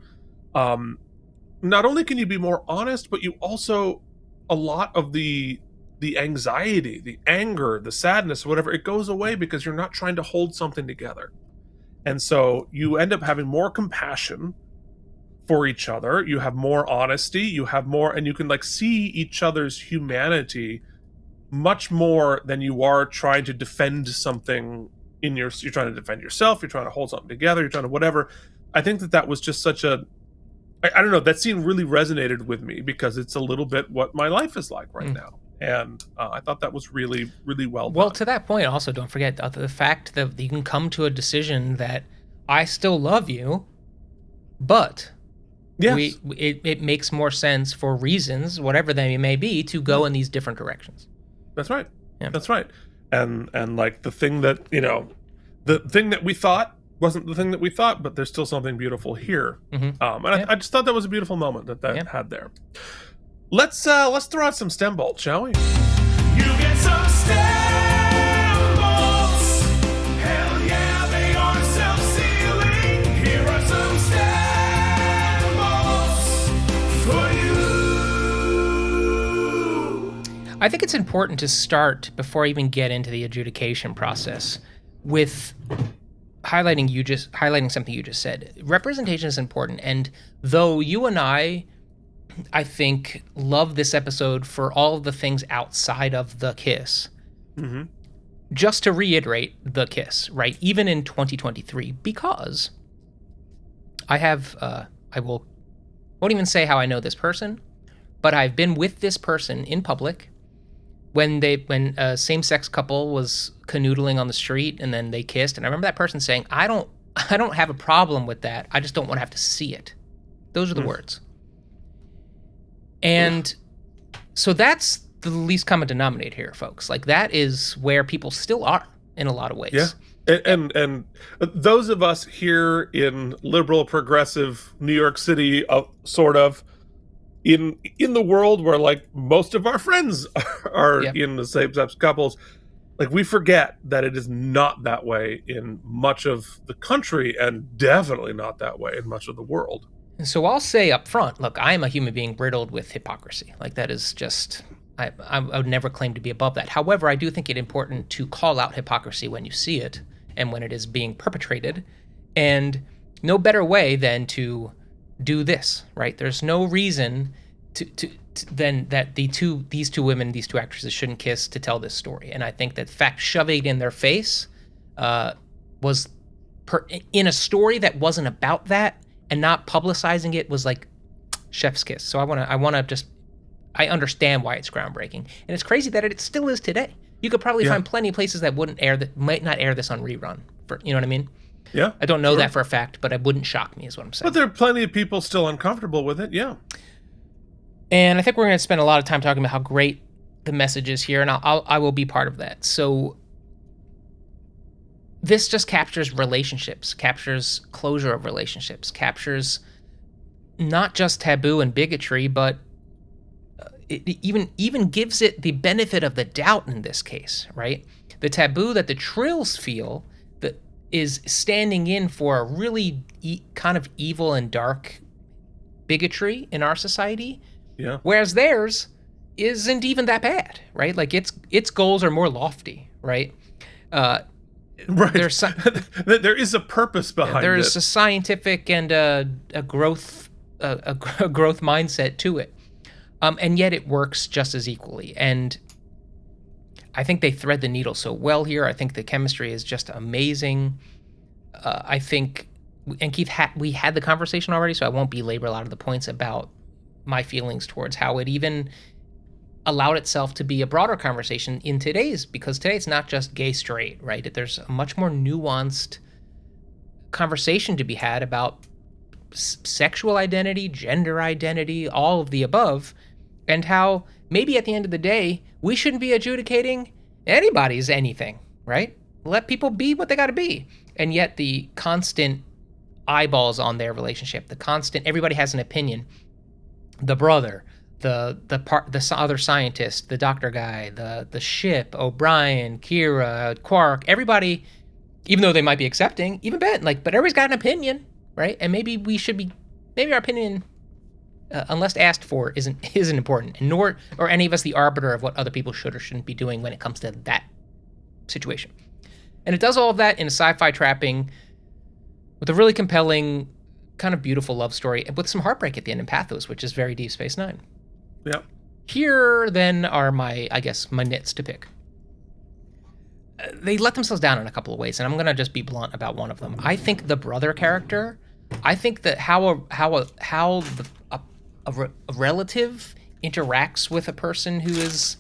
not only can you be more honest, but you also, a lot of the anxiety, the anger, the sadness, whatever, it goes away because you're not trying to hold something together. And so you end up having more compassion for each other, you have more honesty, you have more, and you can like see each other's humanity much more than you are trying to defend something you're trying to defend yourself, you're trying to hold something together, you're trying to whatever. I think that was just such a, I don't know, that scene really resonated with me because it's a little bit what my life is like right now. And I thought that was really, really well done. Well, to that point, also, don't forget the fact that you can come to a decision that I still love you, but yes, it makes more sense for reasons, whatever they may be, to go in these different directions. That's right. Yeah. That's right. And like the thing that, the thing that we thought wasn't the thing that we thought, but there's still something beautiful here. And I just thought that was a beautiful moment that had there. Let's throw out some stem bolts, shall we? You get some stem bolts. Hell yeah, they are self-sealing. Here are some stem bolts for you. I think it's important to start, before I even get into the adjudication process, with highlighting something you just said. Representation is important, and though you and I think, love this episode for all of the things outside of the kiss. Just to reiterate the kiss, right? Even in 2023, because I won't even say how I know this person, but I've been with this person in public when a same-sex couple was canoodling on the street and then they kissed, and I remember that person saying, I don't have a problem with that. I just don't want to have to see it. Those are the words. And so that's the least common denominator here, folks. Like, that is where people still are in a lot of ways. Yeah. And those of us here in liberal, progressive New York City, sort of in the world where like most of our friends are in the same-sex couples, like we forget that it is not that way in much of the country, and definitely not that way in much of the world. And so I'll say up front, look, I am a human being riddled with hypocrisy. Like, that is just, I would never claim to be above that. However, I do think it important to call out hypocrisy when you see it and when it is being perpetrated. And no better way than to do this, right? There's no reason then that these two women, these two actresses shouldn't kiss to tell this story. And I think that fact shoving it in their face was in a story that wasn't about that, and not publicizing it was like chef's kiss. So I understand why it's groundbreaking, and it's crazy that it still is today. You could probably find plenty of places that might not air this on rerun. You know what I mean? Yeah. I don't know that for a fact, but it wouldn't shock me, is what I'm saying. But there are plenty of people still uncomfortable with it. Yeah. And I think we're going to spend a lot of time talking about how great the message is here, and I will be part of that. So this just captures relationships, captures closure of relationships, captures not just taboo and bigotry, but it even gives it the benefit of the doubt in this case, right? The taboo that the Trills feel that is standing in for a really kind of evil and dark bigotry in our society, Yeah. whereas theirs isn't even that bad, right? Like its goals are more lofty, right? Right. There's There is a purpose behind there's it. a scientific and a growth a growth mindset to it, and yet it works just as equally. And I think they thread the needle so well here. I think the chemistry is just amazing. I think, and Keith, we had the conversation already, so I won't belabor a lot of the points about my feelings towards how it even allowed itself to be a broader conversation in today's, because today it's not just gay straight, right? There's a much more nuanced conversation to be had about sexual identity, gender identity, all of the above, and how maybe at the end of the day, we shouldn't be adjudicating anybody's anything, right? Let people be what they got to be. And yet the constant eyeballs on their relationship, the constant, everybody has an opinion. The brother, the other scientist, the doctor guy, the ship, O'Brien, Kira, Quark, everybody, even though they might be accepting, even Ben, like, but everybody's got an opinion, right? And maybe our opinion, unless asked for, isn't important, and nor or any of us the arbiter of what other people should or shouldn't be doing when it comes to that situation. And it does all of that in a sci-fi trapping with a really compelling, kind of beautiful love story with some heartbreak at the end in pathos, which is very Deep Space Nine. Yeah. Here then are my nits to pick. They let themselves down in a couple of ways, and I'm going to just be blunt about one of them. I think the brother character, I think that how a relative interacts with a person who is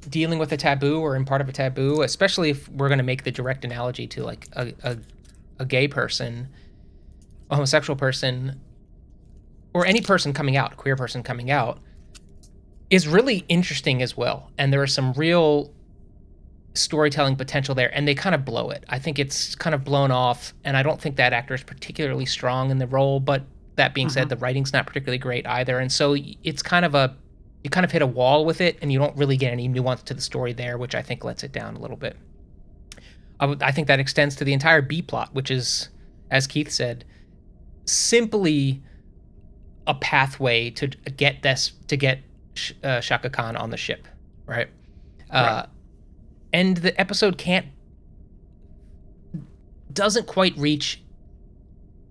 dealing with a taboo or in part of a taboo, especially if we're going to make the direct analogy to like a gay person, a homosexual person, or any person coming out, a queer person coming out, is really interesting as well. And there is some real storytelling potential there, and they kind of blow it. I think it's kind of blown off, and I don't think that actor is particularly strong in the role, but that being said, the writing's not particularly great either. And so it's kind of you kind of hit a wall with it, and you don't really get any nuance to the story there, which I think lets it down a little bit. I think that extends to the entire B plot, which is, as Keith said, simply a pathway to get Shaka Khan on the ship, right? Right. And the episode doesn't quite reach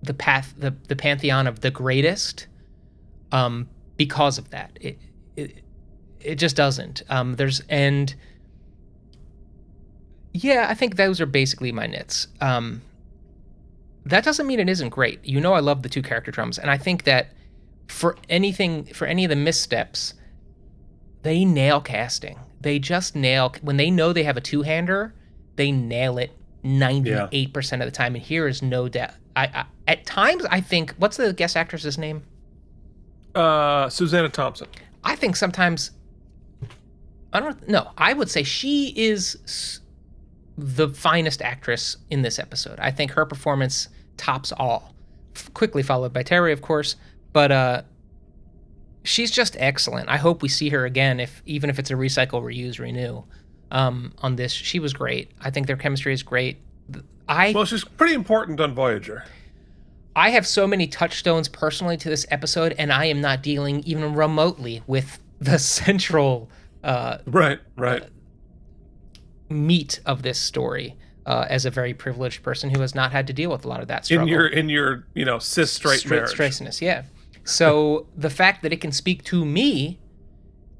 the pantheon of the greatest, because of that. It just doesn't. I think those are basically my nits. That doesn't mean it isn't great. I love the two character dramas, and I think that for any of the missteps, they nail casting. They just nail, when they know they have a two-hander, they nail it 98% of the time. And here is no doubt. I at times I think, what's the guest actress's name? Susanna Thompson. I think sometimes, I would say she is the finest actress in this episode. I think her performance tops all. Quickly followed by Terry, of course, but she's just excellent. I hope we see her again, even if it's a recycle, reuse, renew. On this, she was great. I think their chemistry is great. Well, she's pretty important on Voyager. I have so many touchstones personally to this episode, and I am not dealing even remotely with the central right meat of this story, as a very privileged person who has not had to deal with a lot of that struggle. In your cis straight marriage. Straightness, yeah. So the fact that it can speak to me,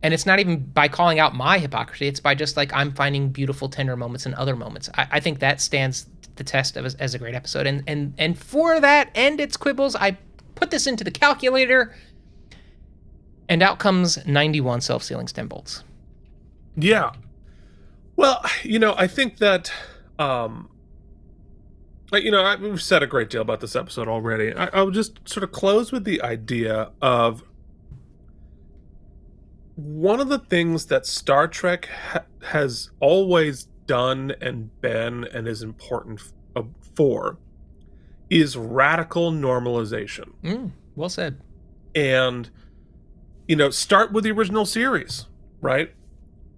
and it's not even by calling out my hypocrisy, it's by just like I'm finding beautiful, tender moments in other moments. I think that stands the test of as a great episode. And for that and its quibbles, I put this into the calculator, and out comes 91 self-sealing stem bolts. Yeah. Well, I think that, we've said a great deal about this episode already. I would just sort of close with the idea of one of the things that Star Trek has always done and been and is important for is radical normalization. Well said. And, start with the original series, right?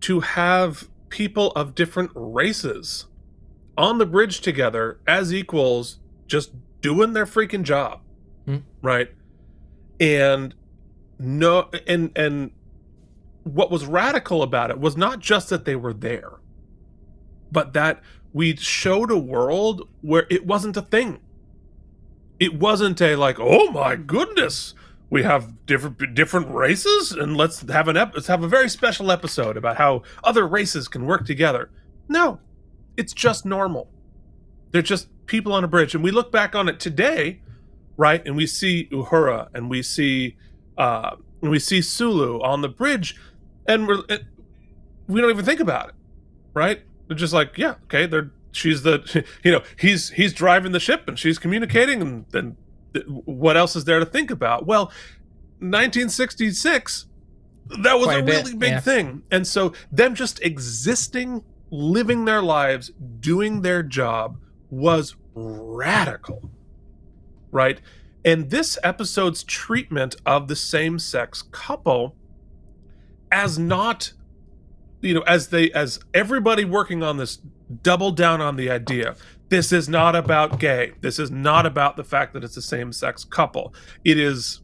To have people of different races on the bridge together as equals, just doing their freaking job, right? And no, and what was radical about it was not just that they were there, but that we showed a world where it wasn't a thing. It wasn't a like, oh my goodness, we have different races, and let's have let's have a very special episode about how other races can work together. No, it's just normal. They're just people on a bridge, and we look back on it today, right? And we see Uhura, and we see Sulu on the bridge, and we don't even think about it, right? They're just like, yeah, okay, she's the he's driving the ship and she's communicating, and then what else is there to think about? Well, 1966, that was a really big thing. And so them just existing, living their lives, doing their job was radical, right? And this episode's treatment of the same-sex couple as not, as everybody working on this double down on the idea, this is not about gay. This is not about the fact that it's a same-sex couple. It is,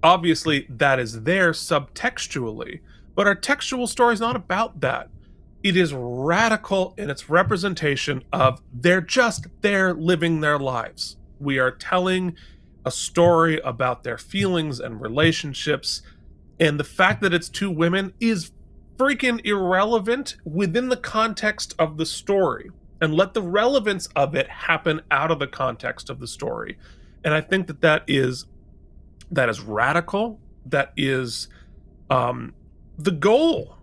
obviously, that is there subtextually, but our textual story is not about that. It is radical in its representation of they're just there living their lives. We are telling a story about their feelings and relationships, and the fact that it's two women is freaking irrelevant within the context of the story, and let the relevance of it happen out of the context of the story. And I think that is radical. That is the goal.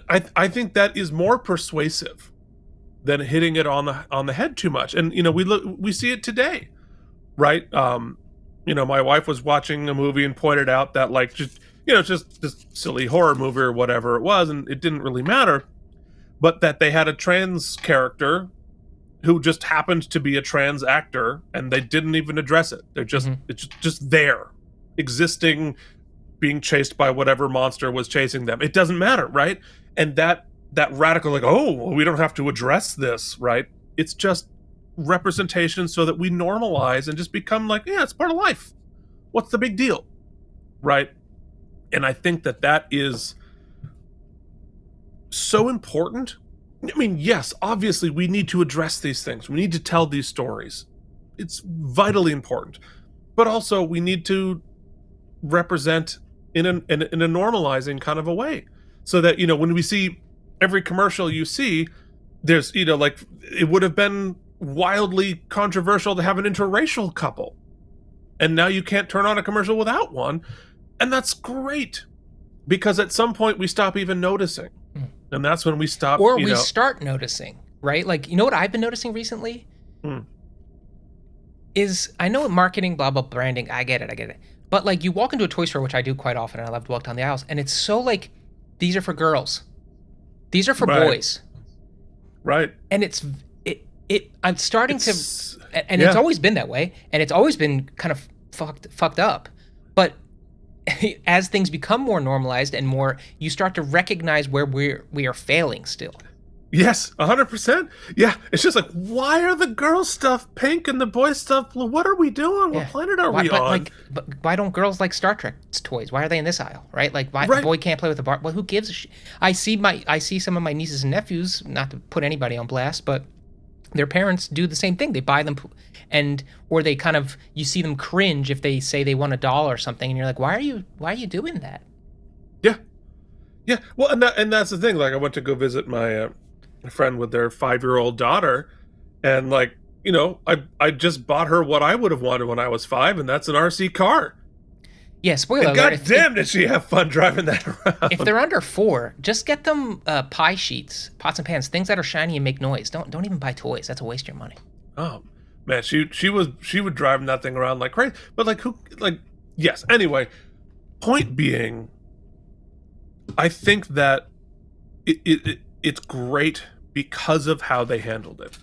I think that is more persuasive than hitting it on the head too much. And we see it today, right? My wife was watching a movie and pointed out that just this silly horror movie or whatever it was, and it didn't really matter, but that they had a trans character who just happened to be a trans actor, and they didn't even address it. They're just it's just there, existing, being chased by whatever monster was chasing them. It doesn't matter, right? And that radical, like, oh, well, we don't have to address this, right? It's just representation so that we normalize and just become like, yeah, it's part of life. What's the big deal, right? And I think that is so important. I mean, yes, obviously we need to address these things. We need to tell these stories. It's vitally important. But also we need to represent in a normalizing kind of a way, so that when we see every commercial you see, there's it would have been wildly controversial to have an interracial couple, and now you can't turn on a commercial without one, and that's great, because at some point we stop even noticing, and that's when we stop, or we start noticing, right? Like, what I've been noticing recently is, I know marketing, blah blah, branding, I get it. But like, you walk into a toy store, which I do quite often, and I love to walk down the aisles, and it's so like, these are for girls, these are for boys, right? And I'm starting to, and it's always been that way, and it's always been kind of fucked up. But as things become more normalized and more, you start to recognize where we are failing still. Yes, 100%. Yeah, it's just like, why are the girl stuff pink and the boy stuff blue? What are we doing? What planet are we on? But why don't girls like Star Trek toys? Why are they in this aisle, right? Like, why the boy can't play with the bar? Well, who gives a shit? I see some of my nieces and nephews, not to put anybody on blast, but their parents do the same thing. They buy them, or they kind of, you see them cringe if they say they want a doll or something, and you're like, why are you doing that? Yeah. Well, and that's the thing. Like, I went to go visit my friend with their 5-year-old daughter, and I just bought her what I would have wanted when I was 5, and that's an RC car. Yeah, spoiler alert. God damn, did she have fun driving that around? If they're under 4, just get them pie sheets, pots and pans, things that are shiny and make noise. Don't even buy toys. That's a waste of your money. Oh man, she would drive that thing around like crazy. But yes. Anyway, point being, I think that it's great because of how they handled it.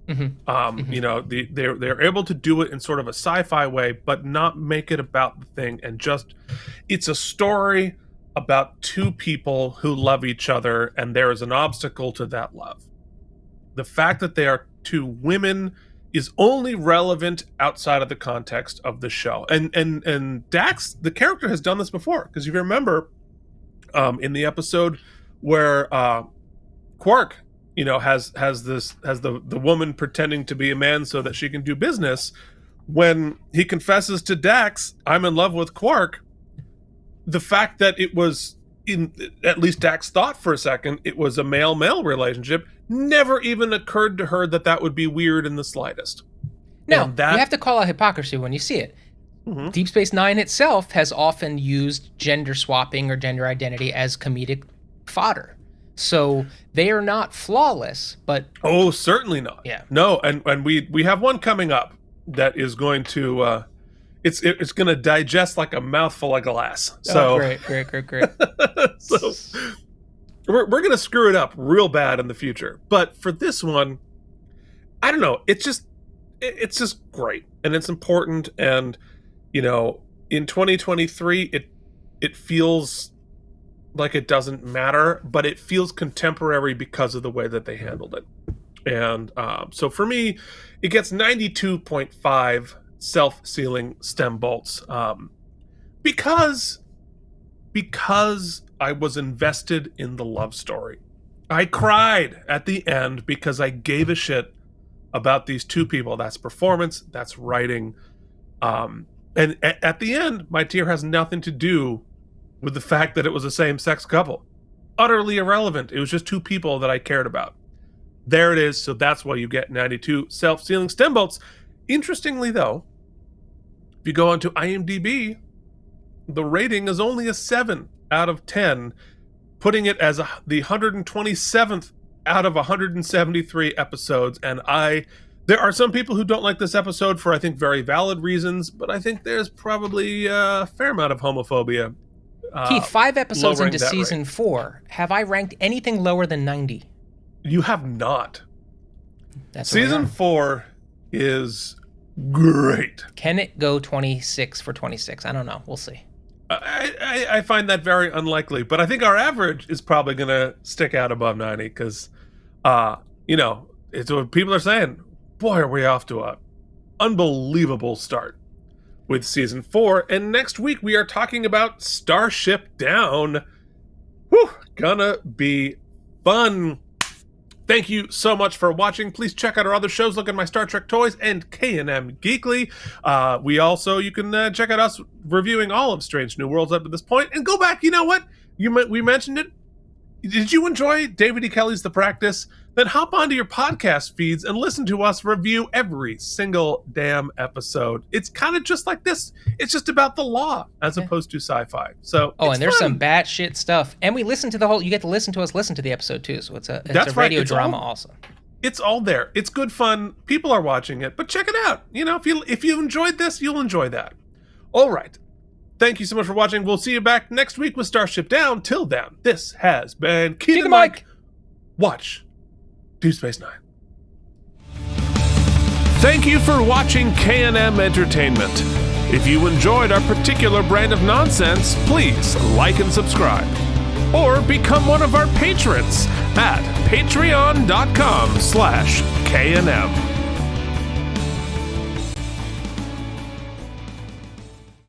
They're able to do it in sort of a sci-fi way, but not make it about the thing, and just, it's a story about two people who love each other, and there is an obstacle to that love. The fact that they are two women is only relevant outside of the context of the show. And Dax, the character, has done this before, because if you remember, in the episode where Quark, has the woman pretending to be a man so that she can do business, when he confesses to Dax, "I'm in love with Quark," the fact that it was, at least Dax thought for a second, it was a male-male relationship, never even occurred to her that would be weird in the slightest. No, you have to call out hypocrisy when you see it. Mm-hmm. Deep Space Nine itself has often used gender swapping or gender identity as comedic fodder. So they are not flawless, but... Oh, certainly not. Yeah. No, and we have one coming up that is going to... It's going to digest like a mouthful of glass. So great. So we're going to screw it up real bad in the future. But for this one, I don't know. It's just great, and it's important. And in 2023, it feels like it doesn't matter, but it feels contemporary because of the way that they handled it. And so for me, it gets 92.5 self-sealing stem bolts, because I was invested in the love story. I cried at the end because I gave a shit about these two people. That's performance, that's writing, and at the end, my tear has nothing to do with the fact that it was a same-sex couple. Utterly irrelevant. It was just two people that I cared about. There it is. So that's why you get 92 self-sealing stem bolts. Interestingly, though, if you go onto IMDb, the rating is only a 7 out of 10, putting it as the 127th out of 173 episodes. And there are some people who don't like this episode for, I think, very valid reasons, but I think there's probably a fair amount of homophobia. Keith, 5 episodes into season 4. Have I ranked anything lower than 90? You have not. That's season 4 is great. Can it go 26 for 26? I don't know. We'll see. I find that very unlikely, but I think our average is probably going to stick out above 90 because, it's what people are saying. Boy, are we off to a unbelievable start with season 4. And next week we are talking about Starship Down. Whew, gonna be fun. Thank you so much for watching. Please check out our other shows. Look at my Star Trek Toys and K&M Geekly. You can check out us reviewing all of Strange New Worlds up to this point. And go back, you know what? We mentioned it. Did you enjoy David E. Kelly's The Practice? Then hop onto your podcast feeds and listen to us review every single damn episode. It's kind of just like this. It's just about the law as opposed to sci-fi. So and there's some batshit stuff. And we listen to you get to listen to us listen to the episode too. So it's a radio drama also. It's all there. It's good fun. People are watching it, but check it out. If you enjoyed this, you'll enjoy that. All right. Thank you so much for watching. We'll see you back next week with Starship Down. Till then, this has been Keith and Mike. Watch Deep Space Nine. Thank you for watching K&M Entertainment. If you enjoyed our particular brand of nonsense, please like and subscribe. Or become one of our patrons at patreon.com/KNM.